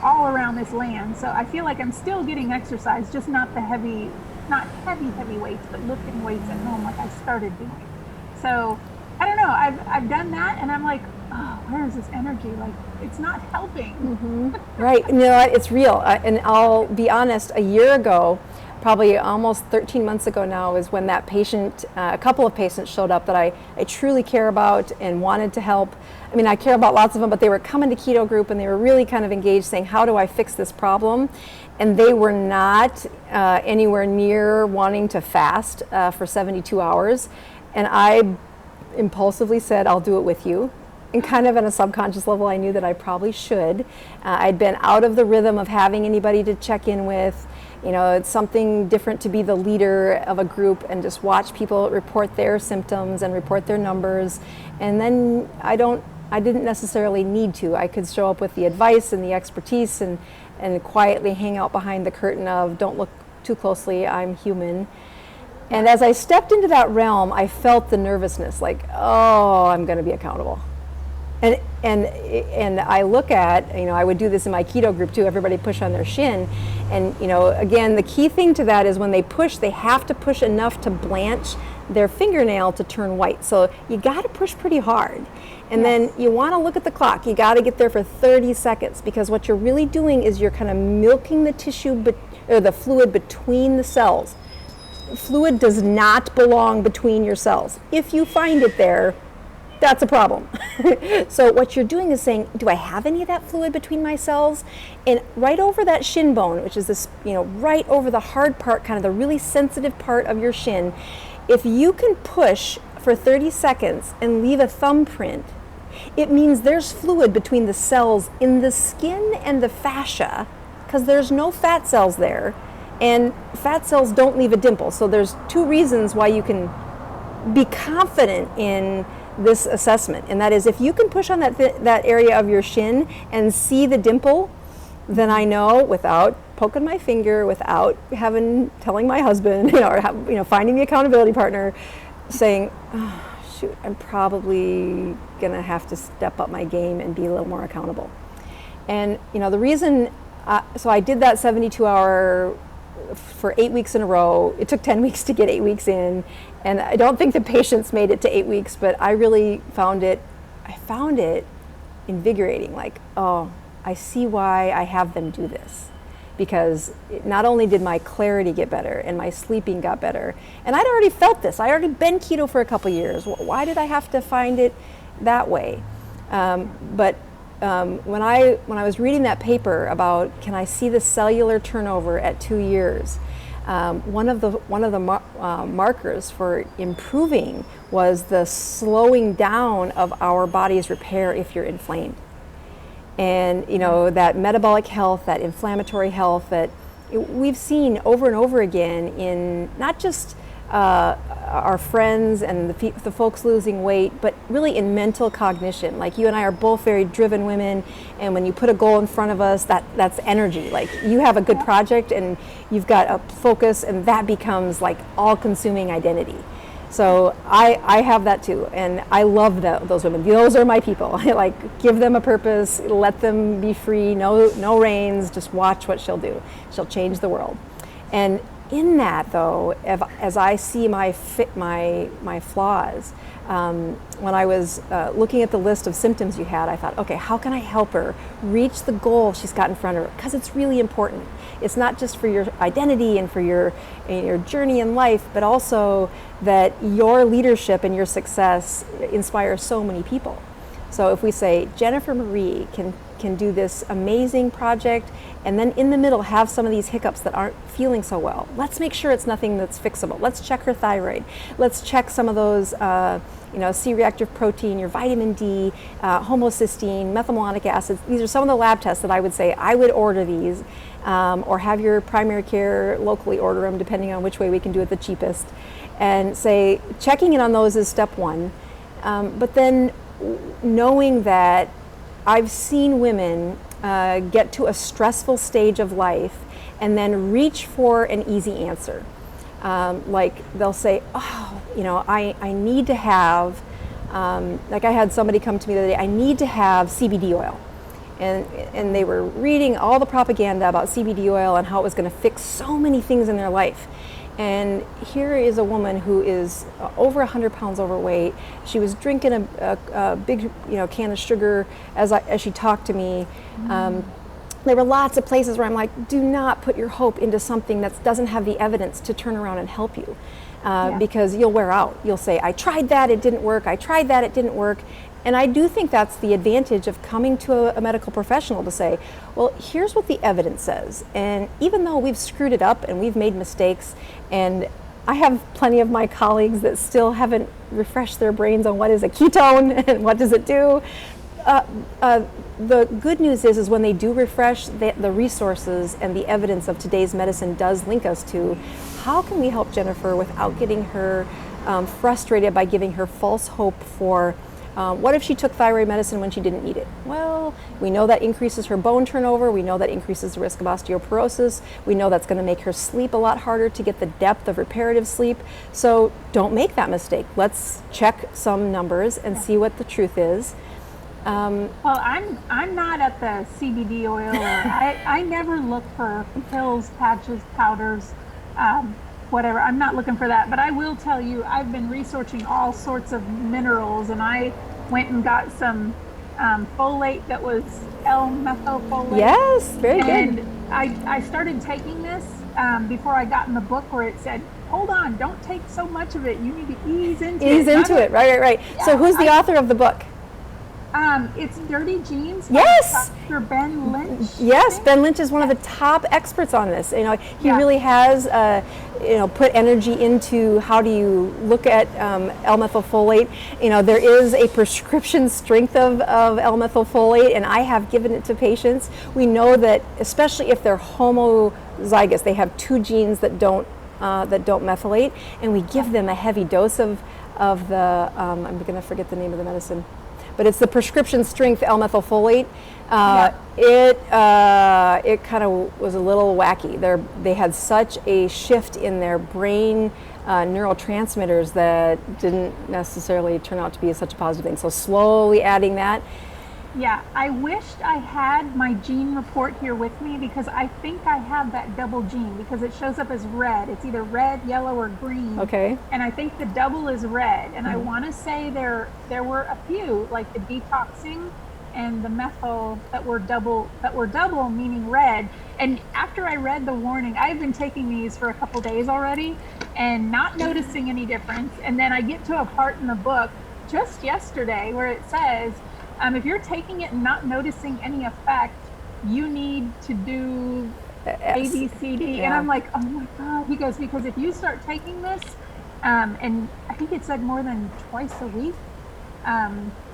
all around this land. So I feel like I'm still getting exercise, just not heavy weights, but lifting weights at home like I started doing. So I don't know, I've done that and I'm like, oh, where is this energy? Like, it's not helping. Mm-hmm. Right. You know what? It's real. And I'll be honest, a year ago, probably almost 13 months ago now, is when that patient, a couple of patients showed up that I truly care about and wanted to help. I mean, I care about lots of them, but they were coming to Keto Group and they were really kind of engaged saying, how do I fix this problem? And they were not anywhere near wanting to fast for 72 hours. And I impulsively said, I'll do it with you. And kind of on a subconscious level, I knew that I probably should. I'd been out of the rhythm of having anybody to check in with. It's something different to be the leader of a group and just watch people report their symptoms and report their numbers. And then I didn't necessarily need to. I could show up with the advice and the expertise and quietly hang out behind the curtain of don't look too closely, I'm human. And as I stepped into that realm, I felt the nervousness, like, oh, I'm going to be accountable. And I look at, I would do this in my keto group too, everybody push on their shin. And, again, the key thing to that is when they push, they have to push enough to blanch their fingernail to turn white. So you got to push pretty hard. And then you want to look at the clock. You got to get there for 30 seconds because what you're really doing is you're kind of milking the tissue or the fluid between the cells. Fluid does not belong between your cells. If you find it there, that's a problem. So what you're doing is saying, do I have any of that fluid between my cells? And right over that shin bone, which is this, right over the hard part, kind of the really sensitive part of your shin, if you can push for 30 seconds and leave a thumbprint, it means there's fluid between the cells in the skin and the fascia, because there's no fat cells there. And fat cells don't leave a dimple. So there's two reasons why you can be confident in this assessment. And that is, if you can push on that area of your shin and see the dimple, then I know, without poking my finger, without telling my husband, or finding the accountability partner, saying, oh, shoot, I'm probably gonna have to step up my game and be a little more accountable. And the reason, so I did that 72-hour for 8 weeks in a row. It took 10 weeks to get 8 weeks in, and I don't think the patients made it to 8 weeks, but I really found it invigorating. Like, oh, I see why I have them do this, because not only did my clarity get better and my sleeping got better, and I'd already felt this. I already been keto for a couple years. Why did I have to find it that way? But when I was reading that paper about, can I see the cellular turnover at 2 years? One of the markers for improving was the slowing down of our body's repair if you're inflamed. And that metabolic health, that inflammatory health that we've seen over and over again in not just our friends and the folks losing weight, but really in mental cognition. Like, you and I are both very driven women, and when you put a goal in front of us, that's energy. Like, you have a good project and you've got a focus, and that becomes like all-consuming identity. So I have that too, and I love those women. Those are my people. I like, give them a purpose, let them be free, no reins, just watch what she'll do. She'll change the world. And in that, though, as I see my flaws, when I was looking at the list of symptoms you had, I thought, okay, how can I help her reach the goal she's got in front of her? Because it's really important. It's not just for your identity and for your journey in life, but also that your leadership and your success inspires so many people. So if we say Jennifer Marie can do this amazing project, and then in the middle have some of these hiccups that aren't feeling so well, let's make sure it's nothing that's fixable. Let's check her thyroid. Let's check some of those C-reactive protein, your vitamin D, homocysteine, methylmalonic acids. These are some of the lab tests that I would say I would order these, or have your primary care locally order them, depending on which way we can do it the cheapest. And say, checking in on those is step one. But then knowing that I've seen women get to a stressful stage of life and then reach for an easy answer. Like, they'll say, oh, I need to have, like, I had somebody come to me the other day, I need to have CBD oil. And they were reading all the propaganda about CBD oil and how it was going to fix so many things in their life. And here is a woman who is over 100 pounds overweight. She was drinking a big can of sugar as she talked to me. There were lots of places where I'm like, do not put your hope into something that doesn't have the evidence to turn around and help you, because you'll wear out. You'll say, I tried that, it didn't work. I tried that, it didn't work. And I do think that's the advantage of coming to a medical professional to say, well, here's what the evidence says. And even though we've screwed it up and we've made mistakes, and I have plenty of my colleagues that still haven't refreshed their brains on what is a ketone and what does it do. The good news is when they do refresh, the resources and the evidence of today's medicine does link us to how can we help Jennifer without getting her frustrated by giving her false hope for what if she took thyroid medicine when she didn't need it? Well, we know that increases her bone turnover. We know that increases the risk of osteoporosis. We know that's going to make her sleep a lot harder to get the depth of reparative sleep. So don't make that mistake. Let's check some numbers and see what the truth is. Well, I'm not at the CBD oil. I never look for pills, patches, powders, whatever. I'm not looking for that. But I will tell you, I've been researching all sorts of minerals, and I went and got some folate that was L-methylfolate. Yes, very good. And I started taking this before I got in the book where it said, hold on, don't take so much of it. You need to ease into it. Ease into it, right. Yeah, so who's the author of the book? It's Dirty Genes. Yes. Dr. Ben Lynch. Yes, Ben Lynch is one of the top experts on this. He really has, put energy into how do you look at L-methylfolate. There is a prescription strength of L-methylfolate, and I have given it to patients. We know that, especially if they're homozygous. They have two genes that don't methylate, and we give them a heavy dose of the I'm going to forget the name of the medicine, but it's the prescription strength L-methylfolate. It kind of was a little wacky. They had such a shift in their brain neurotransmitters that didn't necessarily turn out to be such a positive thing. So slowly adding that. Yeah, I wished I had my gene report here with me, because I think I have that double gene, because it shows up as red. It's either red, yellow, or green. Okay. And I think the double is red. And I want to say there were a few, like the detoxing and the methyl, that were double, meaning red. And after I read the warning, I've been taking these for a couple days already and not noticing any difference. And then I get to a part in the book just yesterday where it says, if you're taking it and not noticing any effect, you need to do A, B, C, D. Yeah. And I'm like, oh my God. He goes, because if you start taking this, and I think it said more than twice a week,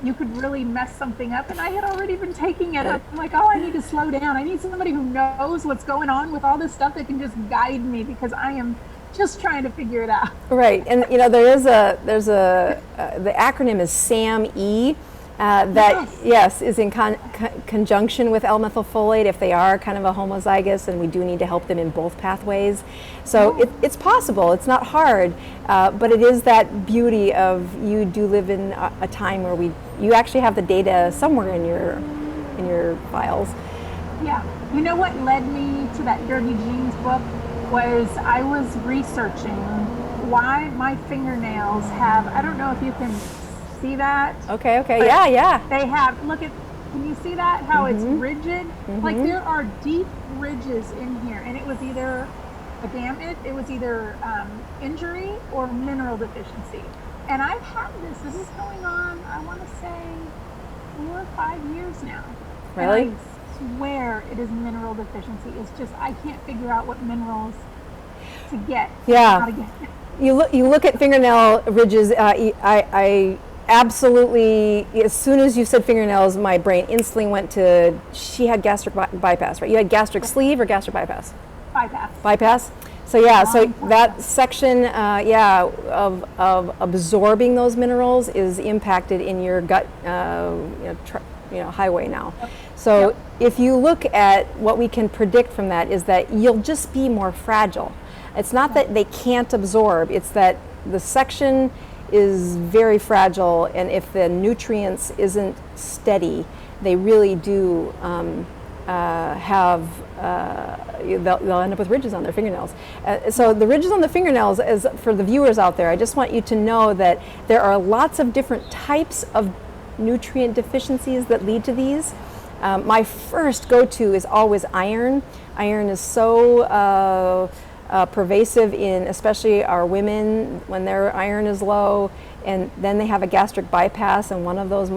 you could really mess something up. And I had already been taking it. I'm like, oh, I need to slow down. I need somebody who knows what's going on with all this stuff that can just guide me, because I am just trying to figure it out. Right. And there's the acronym is SAMe. That yes is in conjunction with L-methylfolate if they are kind of a homozygous, and we do need to help them in both pathways. So it's possible. It's not hard, but it is that beauty of you do live in a time where you actually have the data somewhere in your files. Yeah. You know what led me to that Dirty Genes book was I was researching why my fingernails have, I don't know if you can see that. Okay. Yeah. They have, can you see that? How it's rigid? Like there are deep ridges in here, and it was either injury or mineral deficiency. And I've had this is going on, I want to say 4 or 5 years now. Really? And I swear it is mineral deficiency. It's just, I can't figure out what minerals to get. Yeah. How to get. You look at fingernail ridges, I absolutely, as soon as you said fingernails, my brain instantly went to, she had gastric bypass, right? You had gastric sleeve or gastric bypass? Bypass? So yeah, so that section, of absorbing those minerals is impacted in your gut, highway now. So if you look at what we can predict from that is that you'll just be more fragile. It's not that they can't absorb, it's that the section is very fragile, and if the nutrients isn't steady, they really do they'll end up with ridges on their fingernails. So the ridges on the fingernails, is for the viewers out there, I just want you to know that there are lots of different types of nutrient deficiencies that lead to these. My first go-to is always iron. Iron is so pervasive in especially our women when their iron is low, and then they have a gastric bypass, and one of those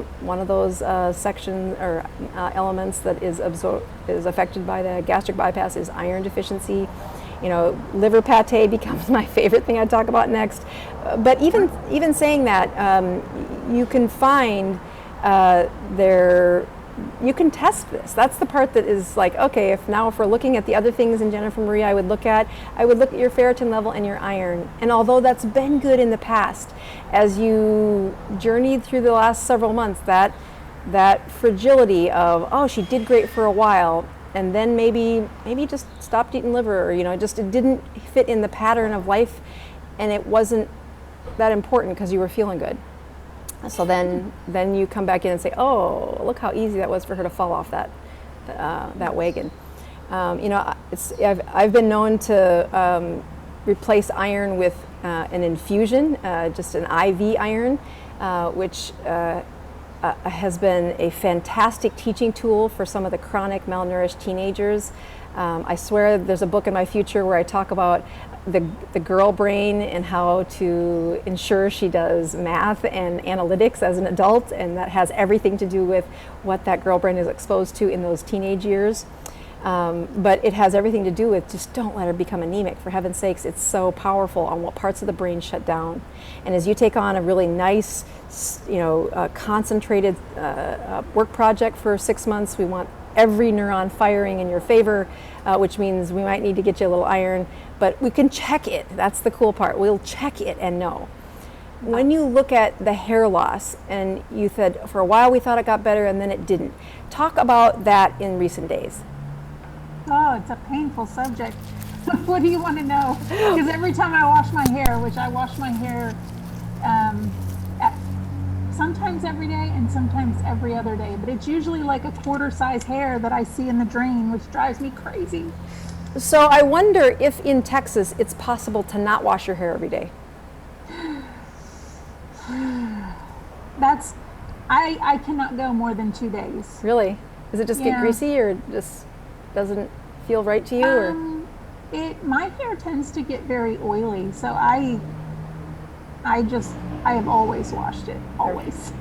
sections or elements that is affected by the gastric bypass is iron deficiency. Liver pate becomes my favorite thing I talk about next. But even saying that, you can find you can test this. That's the part that is like, okay, if we're looking at the other things in Jennifer Marie I would look at your ferritin level and your iron. And although that's been good in the past, as you journeyed through the last several months, that fragility of, oh, she did great for a while, and then maybe just stopped eating liver, or, it didn't fit in the pattern of life, and it wasn't that important because you were feeling good. So then you come back in and say, oh, look how easy that was for her to fall off that wagon. I've been known to replace iron with an infusion, just an IV iron, which has been a fantastic teaching tool for some of the chronic malnourished teenagers. I swear there's a book in my future where I talk about the girl brain and how to ensure she does math and analytics as an adult, and that has everything to do with what that girl brain is exposed to in those teenage years. But it has everything to do with just don't let her become anemic, for heaven's sakes. It's so powerful on what parts of the brain shut down. And as you take on a really nice, concentrated work project for 6 months, we want every neuron firing in your favor, which means we might need to get you a little iron, but we can check it. That's the cool part. We'll check it and know. When you look at the hair loss, and you said for a while we thought it got better and then it didn't, talk about that in recent days. Oh, it's a painful subject. What do you want to know? Because every time I wash my hair, which I wash my hair sometimes every day and sometimes every other day, but it's usually like a quarter size hair that I see in the drain, which drives me crazy. So I wonder if in Texas it's possible to not wash your hair every day. I cannot go more than 2 days. Really? Does it just get greasy, or just doesn't feel right to you? Or? My hair tends to get very oily, so I have always washed it, always.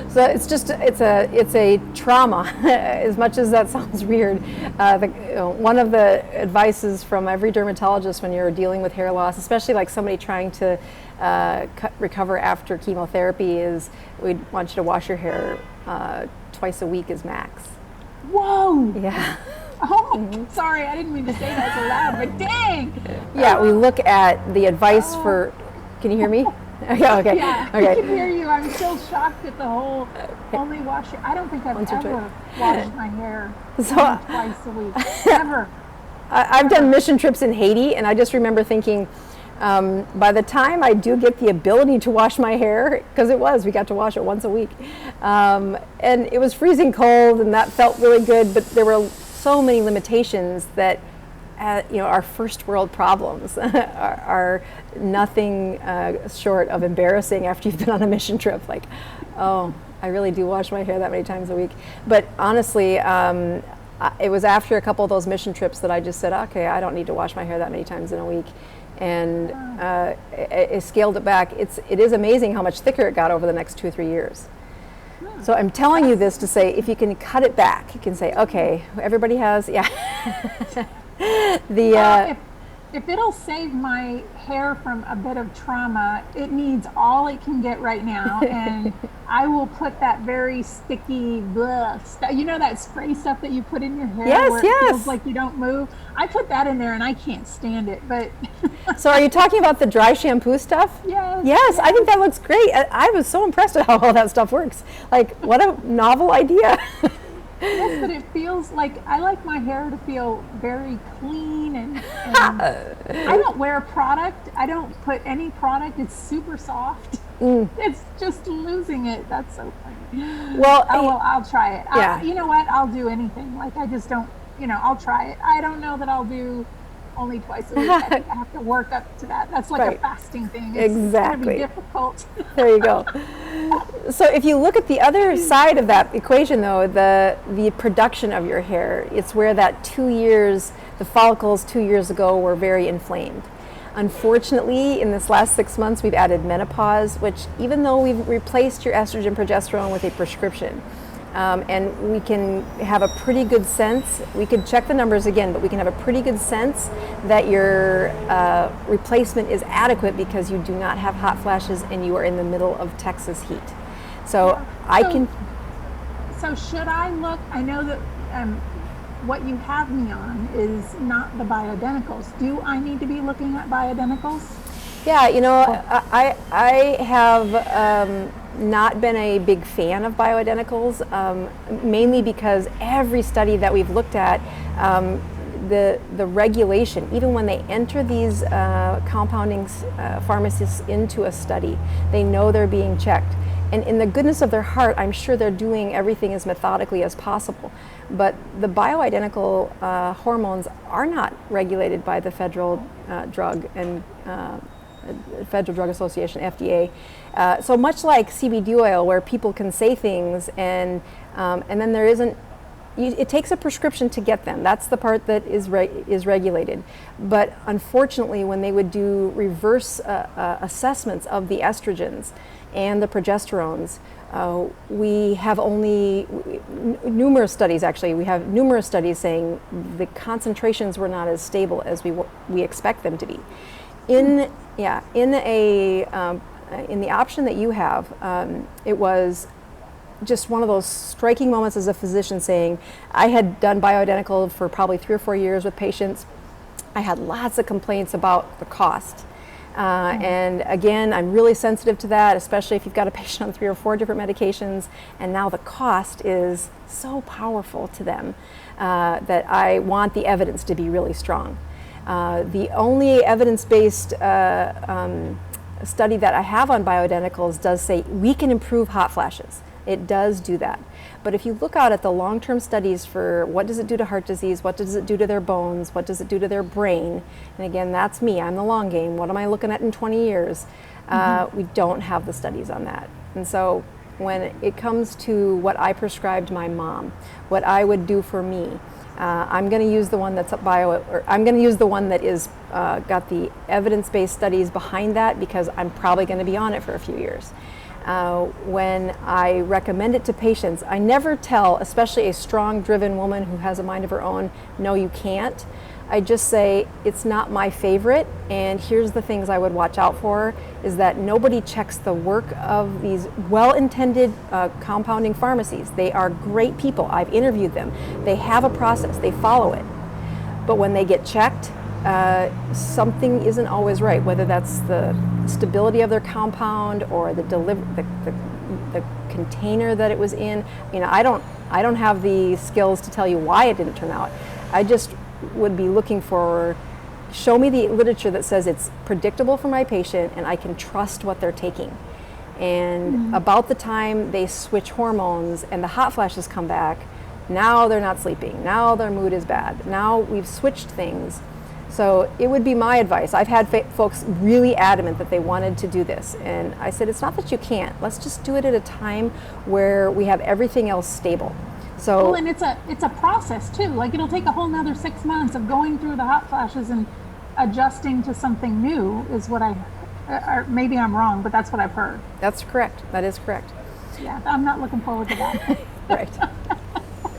So it's a trauma, as much as that sounds weird. One of the advices from every dermatologist when you're dealing with hair loss, especially like somebody trying to recover after chemotherapy, is we'd want you to wash your hair twice a week is max. Whoa! Yeah. Oh, sorry, I didn't mean to say that so loud, but dang! Yeah, we look at the advice for. Can you hear me? Yeah, okay. Yeah, okay. I can hear you. I'm still shocked at the whole only wash your. I don't think I've ever washed my hair twice a week. Ever. I've done mission trips in Haiti, and I just remember thinking, by the time I do get the ability to wash my hair, because we got to wash it once a week, and it was freezing cold, and that felt really good, but there were so many limitations that our first world problems are nothing short of embarrassing after you've been on a mission trip. Like, oh, I really do wash my hair that many times a week. But honestly, it was after a couple of those mission trips that I just said, okay, I don't need to wash my hair that many times in a week. And it scaled it back. It is amazing how much thicker it got over the next 2 or 3 years. So I'm telling you this to say, if you can cut it back, you can say, okay, everybody has, if it'll save my hair from a bit of trauma, it needs all it can get right now, and I will put that very sticky that spray stuff that you put in your hair where it feels like you don't move. I put that in there and I can't stand it, but So are you talking about the dry shampoo stuff? Yes, I think that looks great. I was so impressed at how all that stuff works. Like, what a novel idea. Yes, but it feels like I like my hair to feel very clean, and I don't wear product. I don't put any product. It's super soft. It's just losing it. That's so funny. Well, I'll try it. Yeah. You know what? I'll do anything. Like, I just don't, I'll try it. I don't know that I'll do only twice a week. I think I have to work up to that. That's like a fasting thing. It's exactly. Gonna be difficult. There you go. So if you look at the other side of that equation, though, the production of your hair, it's where that 2 years, the follicles 2 years ago were very inflamed. Unfortunately, in this last 6 months, we've added menopause, which even though we've replaced your estrogen progesterone with a prescription, and we can have a pretty good sense, we could check the numbers again, but we can have a pretty good sense that your replacement is adequate because you do not have hot flashes and you are in the middle of Texas heat. So So should I look, I know that what you have me on is not the bioidenticals. Do I need to be looking at bioidenticals? Yeah, I have not been a big fan of bioidenticals, mainly because every study that we've looked at, the regulation, even when they enter these compounding pharmacists into a study, they know they're being checked. And in the goodness of their heart, I'm sure they're doing everything as methodically as possible. But the bioidentical hormones are not regulated by the Federal Drug and Federal Drug Association, FDA. So much like CBD oil, where people can say things and then there isn't. It takes a prescription to get them. That's the part that is regulated. But unfortunately, when they would do reverse assessments of the estrogens and the progesterones, we have numerous studies. Actually, we have numerous studies saying the concentrations were not as stable as we expect them to be. In the option that you have, it was just one of those striking moments as a physician saying, I had done bioidentical for probably 3 or 4 years with patients. I had lots of complaints about the cost. And again, I'm really sensitive to that, especially if you've got a patient on 3 or 4 different medications, and now the cost is so powerful to them that I want the evidence to be really strong. The only evidence-based study that I have on bioidenticals does say we can improve hot flashes. It does do that. But if you look out at the long-term studies for what does it do to heart disease, what does it do to their bones, what does it do to their brain, and again, that's me, I'm the long game, what am I looking at in 20 years? We don't have the studies on that. And so when it comes to what I prescribed my mom, what I would do for me, I'm going to use the one that's I'm going to use the one that is got the evidence-based studies behind that, because I'm probably going to be on it for a few years. When I recommend it to patients, I never tell, especially a strong, driven woman who has a mind of her own, no, you can't. I just say, it's not my favorite, and here's the things I would watch out for, is that nobody checks the work of these well-intended compounding pharmacies. They are great people. I've interviewed them. They have a process. They follow it. But when they get checked, something isn't always right, whether that's the stability of their compound or the container that it was in. You know, I don't have the skills to tell you why it didn't turn out. I just would be looking for, show me the literature that says it's predictable for my patient and I can trust what they're taking. And about the time they switch hormones and the hot flashes come back, now they're not sleeping, now their mood is bad, now we've switched things. So it would be my advice. I've had folks really adamant that they wanted to do this, and I said, it's not that you can't, let's just do it at a time where we have everything else stable. So, well, and it's a process too. Like, it'll take a whole nother 6 months of going through the hot flashes and adjusting to something new, is what or maybe I'm wrong, but that's what I've heard. That's correct. That is correct. Yeah, I'm not looking forward to that. Right.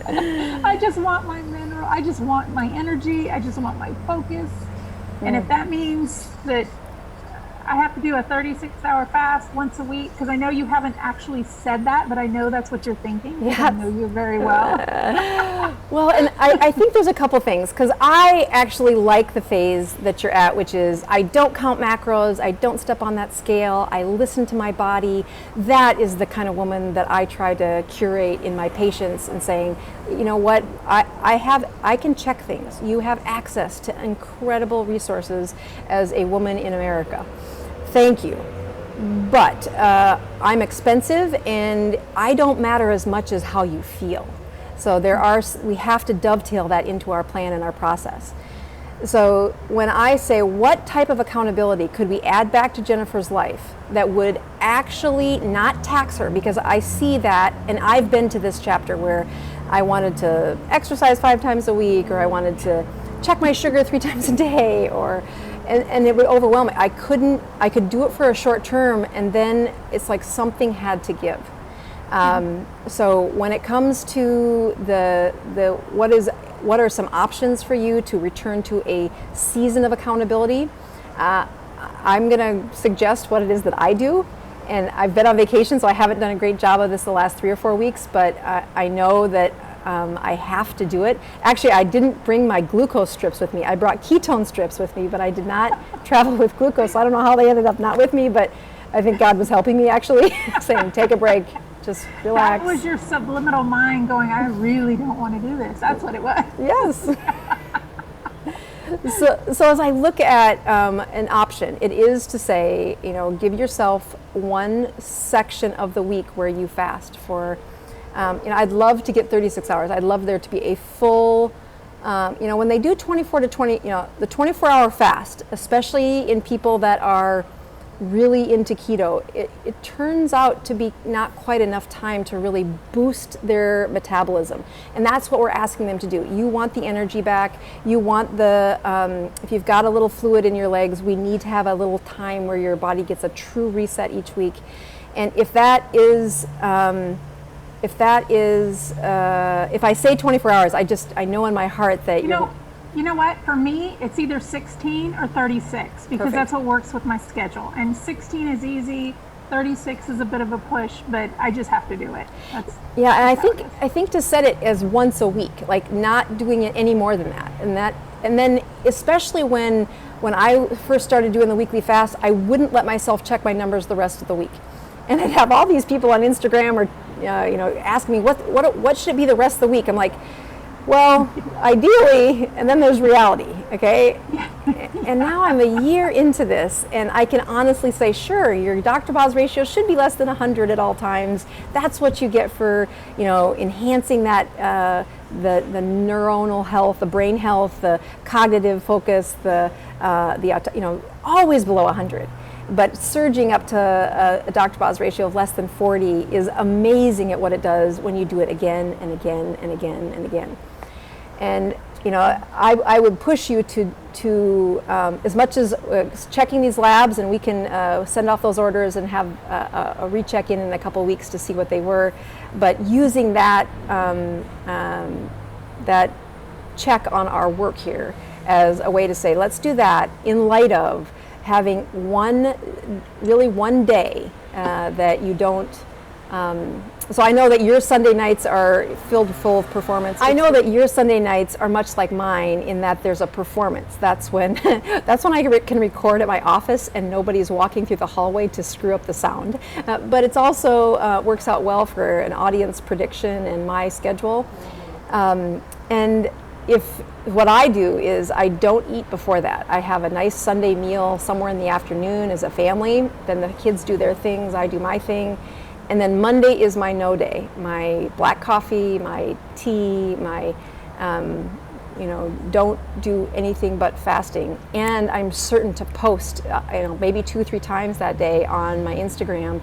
I just want my mineral, I just want my energy, I just want my focus. And if that means that I have to do a 36-hour fast once a week, because I know you haven't actually said that, but I know that's what you're thinking. Yes. I know you very well. Well, and I think there's a couple things, because I actually like the phase that you're at, which is I don't count macros, I don't step on that scale, I listen to my body. That is the kind of woman that I try to curate in my patients, and saying, you know what, I can check things. You have access to incredible resources as a woman in America. Thank you. But I'm expensive, and I don't matter as much as how you feel. So we have to dovetail that into our plan and our process. So when I say, what type of accountability could we add back to Jennifer's life that would actually not tax her? Because I see that, and I've been to this chapter where I wanted to exercise 5 times a week, or I wanted to check my sugar 3 times a day, and it would overwhelm me. I could do it for a short term, and then it's like something had to give. So when it comes to what are some options for you to return to a season of accountability, I'm going to suggest what it is that I do. And I've been on vacation, so I haven't done a great job of this the last 3 or 4 weeks, but I know that I have to do it. Actually, I didn't bring my glucose strips with me. I brought ketone strips with me, but I did not travel with glucose. So I don't know how they ended up not with me, but I think God was helping me, actually, saying, take a break, just relax. That was your subliminal mind going, I really don't want to do this. That's what it was. Yes. So as I look at an option, it is to say, give yourself one section of the week where you fast for, I'd love to get 36 hours. I'd love there to be a full, when they do 24 to 20, the 24-hour fast, especially in people that are really into keto, it turns out to be not quite enough time to really boost their metabolism. And that's what we're asking them to do. You want the energy back. You want if you've got a little fluid in your legs, we need to have a little time where your body gets a true reset each week. And if I say 24 hours, I know in my heart that You know what? For me, it's either 16 or 36, because Perfect. That's what works with my schedule. And 16 is easy, 36 is a bit of a push, but I just have to do it. Yeah, and I think to set it as once a week, like not doing it any more than that, and then especially when I first started doing the weekly fast, I wouldn't let myself check my numbers the rest of the week, and I'd have all these people on Instagram or ask me what should it be the rest of the week. I'm like, well, ideally, and then there's reality, okay? And now I'm a year into this, and I can honestly say, sure, your Dr. Boz ratio should be less than 100 at all times. That's what you get for, enhancing that, the neuronal health, the brain health, the cognitive focus, always below 100. But surging up to a Dr. Boz ratio of less than 40 is amazing at what it does when you do it again and again and again and again. And I would push you to as much as checking these labs, and we can send off those orders and have a recheck in a couple of weeks to see what they were. But using that that check on our work here as a way to say, let's do that in light of having one day that you don't. So I know that your Sunday nights are filled full of performance. I know that your Sunday nights are much like mine in that there's a performance. That's when I can record at my office and nobody's walking through the hallway to screw up the sound. But it's also works out well for an audience prediction and my schedule. And if what I do is I don't eat before that. I have a nice Sunday meal somewhere in the afternoon as a family. Then the kids do their things, I do my thing. And then Monday is my no day. My black coffee, my tea, my, don't do anything but fasting. And I'm certain to post, maybe 2-3 times that day on my Instagram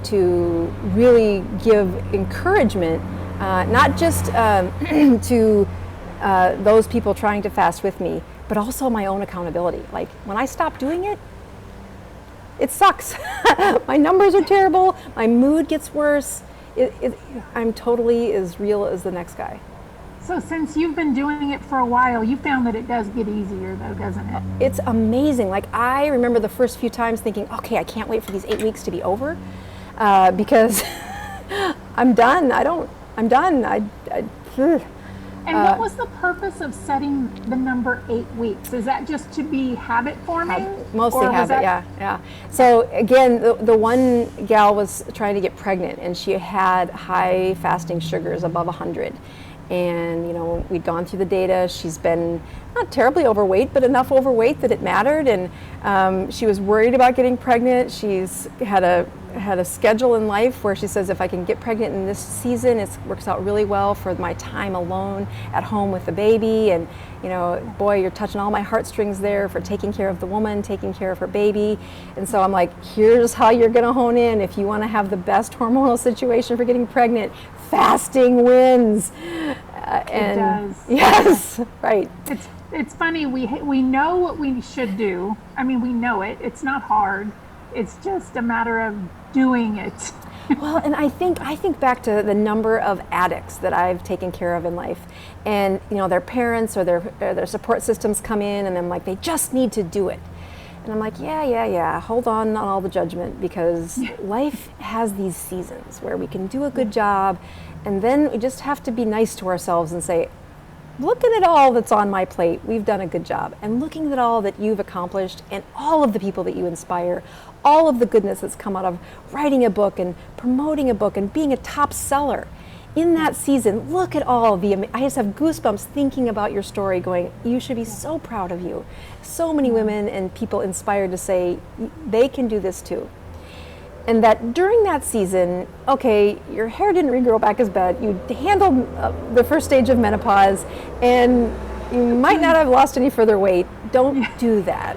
to really give encouragement, not just to those people trying to fast with me, but also my own accountability. Like when I stop doing it, it sucks. My numbers are terrible. My mood gets worse. I'm totally as real as the next guy. So since you've been doing it for a while, you found that it does get easier though, doesn't it? It's amazing. Like I remember the first few times thinking, okay, I can't wait for these 8 weeks to be over because I'm done. I'm done. And what was the purpose of setting the number 8 weeks? Is that just to be habit forming? Mostly habit, yeah. So again, the one gal was trying to get pregnant and she had high fasting sugars above 100. And we'd gone through the data. She's been not terribly overweight, but enough overweight that it mattered. And she was worried about getting pregnant. She's had a schedule in life where she says, if I can get pregnant in this season, it works out really well for my time alone at home with the baby. And boy, you're touching all my heartstrings there for taking care of the woman, taking care of her baby. And so I'm like, here's how you're going to hone in if you want to have the best hormonal situation for getting pregnant. Fasting wins. It does. Yes, right. It's funny. We know what we should do. I mean, we know it. It's not hard. It's just a matter of doing it. Well, and I think back to the number of addicts that I've taken care of in life, and their parents or their support systems come in, and I'm like, they just need to do it. And I'm like, yeah, hold on all the judgment, because life has these seasons where we can do a good job, and then we just have to be nice to ourselves and say, looking at all that's on my plate, we've done a good job. And looking at all that you've accomplished and all of the people that you inspire, all of the goodness that's come out of writing a book and promoting a book and being a top seller. In that season, look at all I just have goosebumps thinking about your story going, you should be so proud of you. So many women and people inspired to say, they can do this too. And that during that season, okay, your hair didn't regrow back as bad, you handled the first stage of menopause, and you might not have lost any further weight. Don't do that.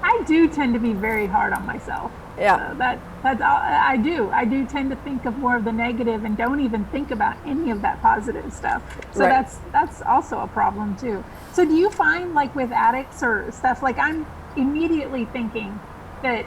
I do tend to be very hard on myself. Yeah. That's all I do. I do tend to think of more of the negative and don't even think about any of that positive stuff. So right. that's also a problem too. So do you find, like with addicts or stuff, like I'm immediately thinking that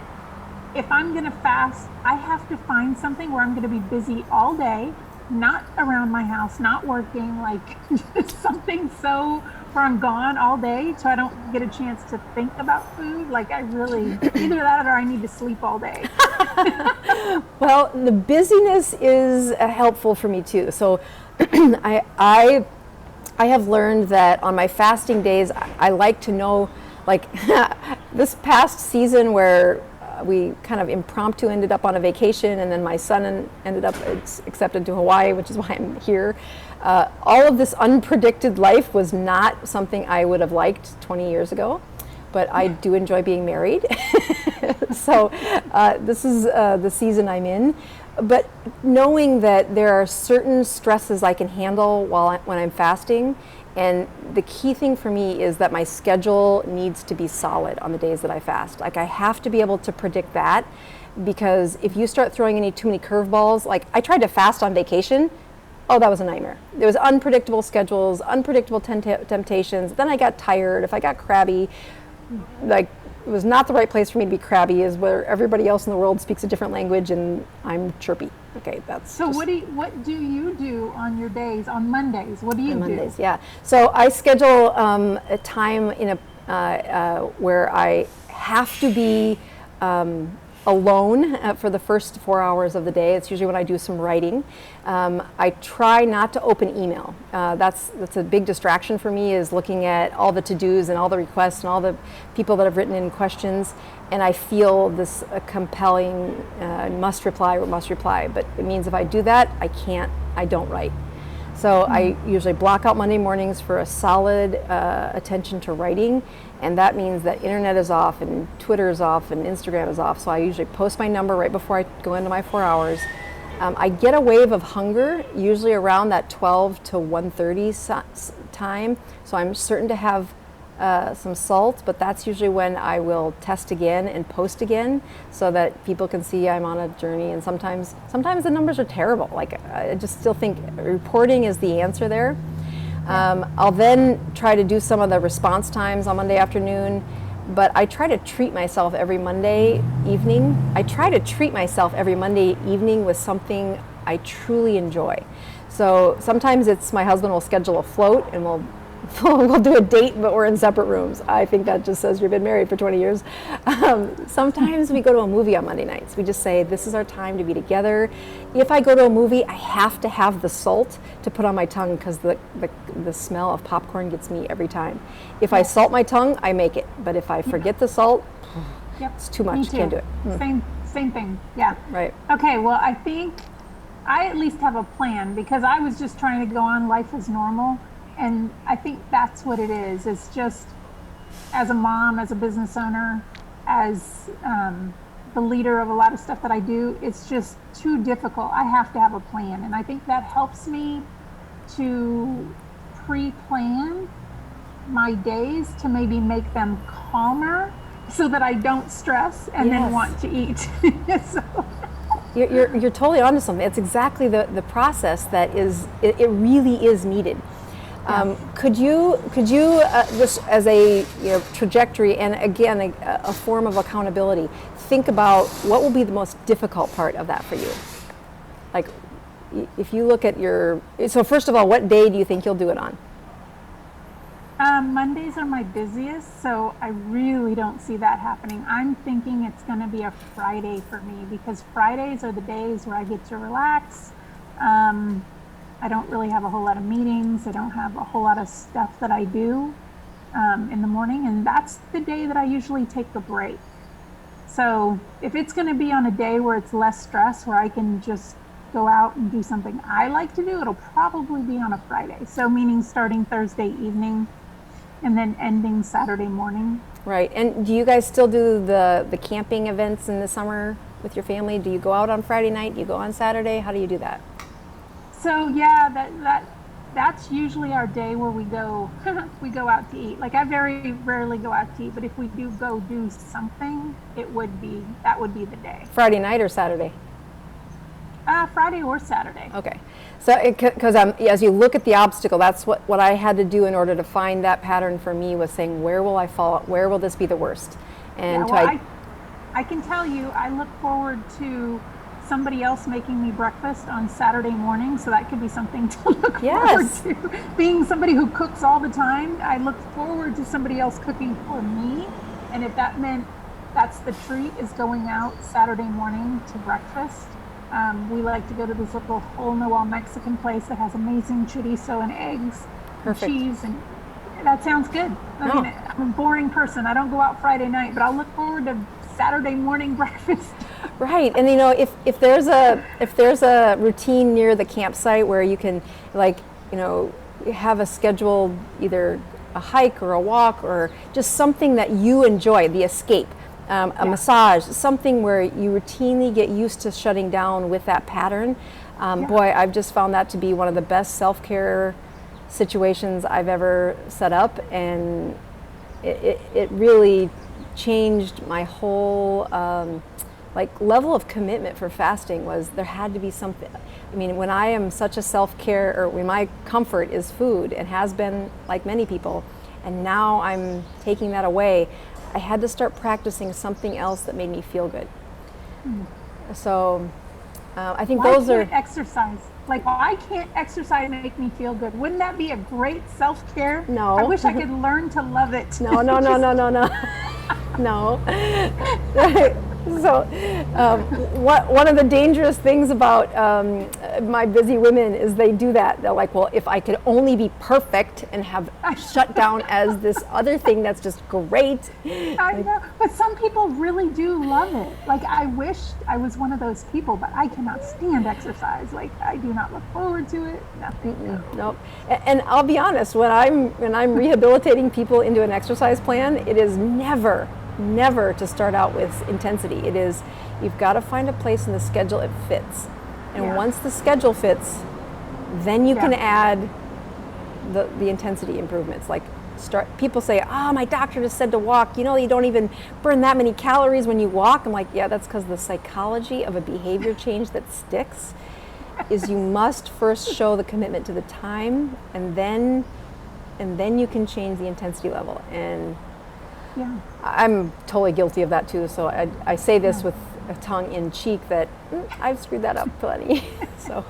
if I'm going to fast, I have to find something where I'm going to be busy all day, not around my house, not working, like just something so where I'm gone all day, so I don't get a chance to think about food. Like I really, either that or I need to sleep all day. Well, the busyness is helpful for me too. So I have learned that on my fasting days, I like to know, like this past season where we kind of impromptu ended up on a vacation, and then my son ended up accepted to Hawaii, which is why I'm here. All of this unpredicted life was not something I would have liked 20 years ago, but I do enjoy being married. So this is the season I'm in. But knowing that there are certain stresses I can handle when I'm fasting, and the key thing for me is that my schedule needs to be solid on the days that I fast. Like I have to be able to predict that, because if you start throwing too many curveballs, like I tried to fast on vacation, oh, that was a nightmare. There was unpredictable schedules, unpredictable temptations. Then I got tired. If I got crabby, like it was not the right place for me to be crabby, is where everybody else in the world speaks a different language and I'm chirpy. Okay, that's so. What do you do on your days on Mondays? What do you do? Mondays, yeah. So I schedule a time in where I have to be alone for the first 4 hours of the day. It's usually when I do some writing. I try not to open email. That's a big distraction for me, is looking at all the to-dos and all the requests and all the people that have written in questions, and I feel this compelling must reply. But it means if I do that, I don't write. So I usually block out Monday mornings for a solid attention to writing, and that means that internet is off and Twitter is off and Instagram is off. So I usually post my number right before I go into my 4 hours. I get a wave of hunger usually around that 12 to 1:30 time, so I'm certain to have some salt, but that's usually when I will test again and post again so that people can see I'm on a journey. And sometimes the numbers are terrible. Like I just still think reporting is the answer there. I'll then try to do some of the response times on Monday afternoon, but I try to treat myself every Monday evening. With something I truly enjoy. So sometimes it's my husband will schedule a float and we'll do a date, but we're in separate rooms. I think that just says you've been married for 20 years. Sometimes we go to a movie on Monday nights. We just say, this is our time to be together. If I go to a movie, I have to have the salt to put on my tongue, because the smell of popcorn gets me every time. If I salt my tongue, I make it. But if I forget the salt, it's too much. Can't do it. Same thing. Yeah. Right. Okay. Well, I think I at least have a plan, because I was just trying to go on life as normal. And I think that's what it is. It's just, as a mom, as a business owner, as the leader of a lot of stuff that I do, it's just too difficult. I have to have a plan. And I think that helps me to pre-plan my days to maybe make them calmer so that I don't stress and then want to eat. So. You're totally onto something. It's exactly the process that it really is needed. Could you just as a trajectory, and again a form of accountability, think about what will be the most difficult part of that for you? Like if you look at so first of all, what day do you think you'll do it on? Mondays are my busiest, so I really don't see that happening. I'm thinking it's going to be a Friday for me, because Fridays are the days where I get to relax. I don't really have a whole lot of meetings. I don't have a whole lot of stuff that I do in the morning, and that's the day that I usually take a break. So if it's going to be on a day where it's less stress, where I can just go out and do something I like to do, it'll probably be on a Friday. So meaning starting Thursday evening and then ending Saturday morning. Right. And do you guys still do the camping events in the summer with your family? Do you go out on Friday night? Do you go on Saturday? How do you do that? So yeah, that's usually our day where we go out to eat. Like I very rarely go out to eat, but if we do go do something, that would be the day. Friday night or Saturday? Friday or Saturday. Okay. So because as you look at the obstacle, that's what I had to do in order to find that pattern for me, was saying, where will I fall? Where will this be the worst? And I can tell you, I look forward to somebody else making me breakfast on Saturday morning, so that could be something to look Yes. forward to. Being somebody who cooks all the time, I look forward to somebody else cooking for me. And if that meant that's the treat, is going out Saturday morning to breakfast. We like to go to this little hole-in-the-wall Mexican place that has amazing chorizo and eggs, Perfect. and cheese, and that sounds good. I mean, I'm a boring person. I don't go out Friday night, but I'll look forward to Saturday morning breakfast. Right, and you know, if there's a routine near the campsite where you can, like, you know, have a scheduled either a hike or a walk or just something that you enjoy, the escape, a massage, something where you routinely get used to shutting down with that pattern. Boy, I've just found that to be one of the best self-care situations I've ever set up, and it really changed my whole like level of commitment for fasting. Was there had to be something. I mean, when I am such a self-care, or when my comfort is food and has been, like many people, and now I'm taking that away, I had to start practicing something else that made me feel good. So I think those are exercise. Like, why can't exercise make me feel good? Wouldn't that be a great self-care? No. I wish I could learn to love it. No. So one of the dangerous things about my busy women is they do that. They're like, well, if I could only be perfect and have shut down as this other thing that's just great. I know, but some people really do love it. Like, I wish I was one of those people, but I cannot stand exercise. Like, I do not look forward to it. Nothing. Nope. And I'll be honest, when I'm rehabilitating people into an exercise plan, it is never to start out with intensity. It is, you've got to find a place in the schedule it fits. And once the schedule fits, then you can add the intensity improvements. Like, people say, my doctor just said to walk. You know, you don't even burn that many calories when you walk. I'm like, yeah, that's because the psychology of a behavior change that sticks is you must first show the commitment to the time, and then you can change the intensity level. And I'm totally guilty of that too. So I say this with a tongue in cheek that I've screwed that up plenty. So,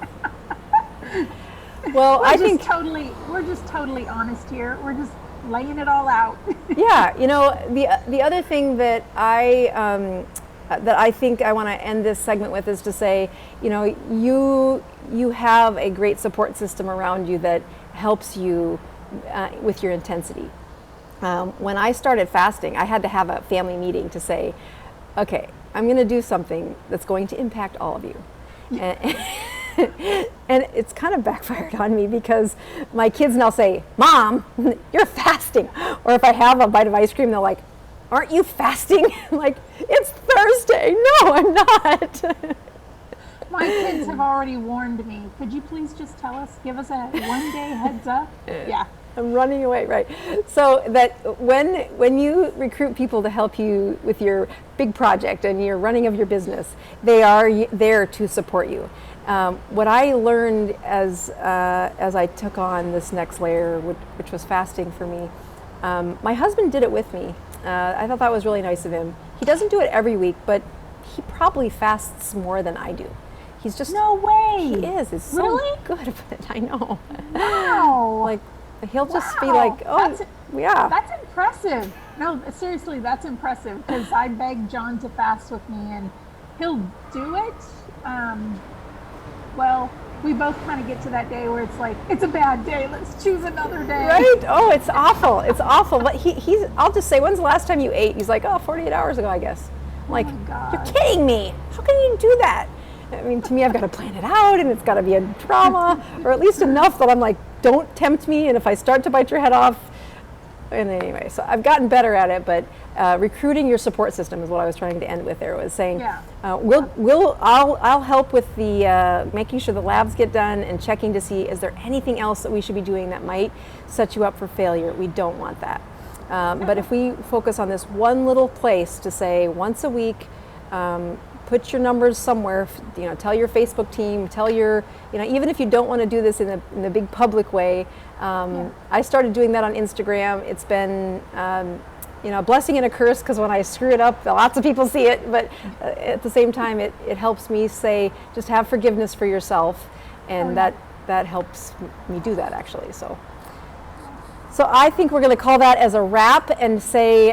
well, we're just totally honest here. We're just laying it all out. Yeah, you know, the other thing that I think I want to end this segment with is to say, you know, you have a great support system around you that helps you with your intensity. When I started fasting, I had to have a family meeting to say, okay, I'm going to do something that's going to impact all of you. And it's kind of backfired on me, because my kids now say, Mom, you're fasting. Or if I have a bite of ice cream, they're like, aren't you fasting? I'm like, it's Thursday. No, I'm not. My kids have already warned me. Could you please just tell us, give us a 1 day heads up? Yeah. I'm running away, right? So that when you recruit people to help you with your big project and your running of your business, they are there to support you. What I learned as I took on this next layer, which was fasting for me, my husband did it with me. I thought that was really nice of him. He doesn't do it every week, but he probably fasts more than I do. He's just no way. He is. It's so really good at it. I know. Wow. Like, he'll just be like, that's impressive. No, seriously, that's impressive, because I begged John to fast with me, and he'll do it. Well, we both kind of get to that day where it's like, it's a bad day, let's choose another day. Right? Oh, it's awful. It's awful. But he's, I'll just say, when's the last time you ate? He's like, 48 hours ago, I guess. I'm like, you're kidding me. How can you do that? I mean, to me, I've got to plan it out, and it's got to be a drama, or at least enough that I'm like, don't tempt me, and if I start to bite your head off. And anyway, so I've gotten better at it, but recruiting your support system is what I was trying to end with there. Was saying, I'll help with the making sure the labs get done and checking to see, is there anything else that we should be doing that might set you up for failure? We don't want that. But if we focus on this one little place to say once a week, put your numbers somewhere, you know, tell your Facebook team, tell your, you know, even if you don't want to do this in the big public way. I started doing that on Instagram. It's been you know, a blessing and a curse, because when I screw it up, lots of people see it, but at the same time, it helps me say, just have forgiveness for yourself, and that helps me do that, actually. So I think we're going to call that as a wrap and say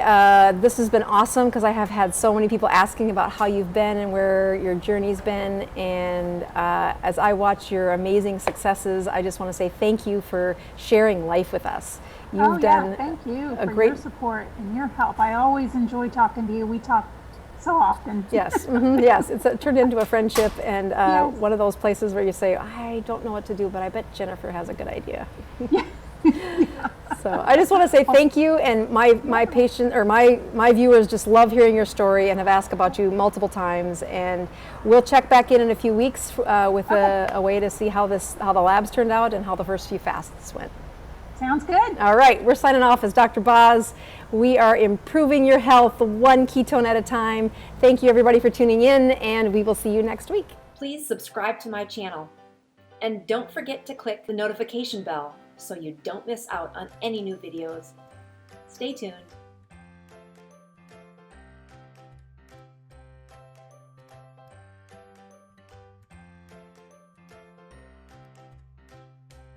this has been awesome, because I have had so many people asking about how you've been and where your journey's been. And as I watch your amazing successes, I just want to say thank you for sharing life with us. You've done thank you for your support and your help. I always enjoy talking to you. We talk so often. Yes, yes, it's turned into a friendship, and one of those places where you say, I don't know what to do, but I bet Jennifer has a good idea. So I just want to say thank you, and my patient or my viewers just love hearing your story and have asked about you multiple times, and we'll check back in a few weeks with a way to see how the labs turned out and how the first few fasts went. Sounds good. All right, we're signing off as Dr. Boz. We are improving your health one ketone at a time. Thank you everybody for tuning in, and we will see you next week. Please subscribe to my channel, and don't forget to click the notification bell so you don't miss out on any new videos. Stay tuned.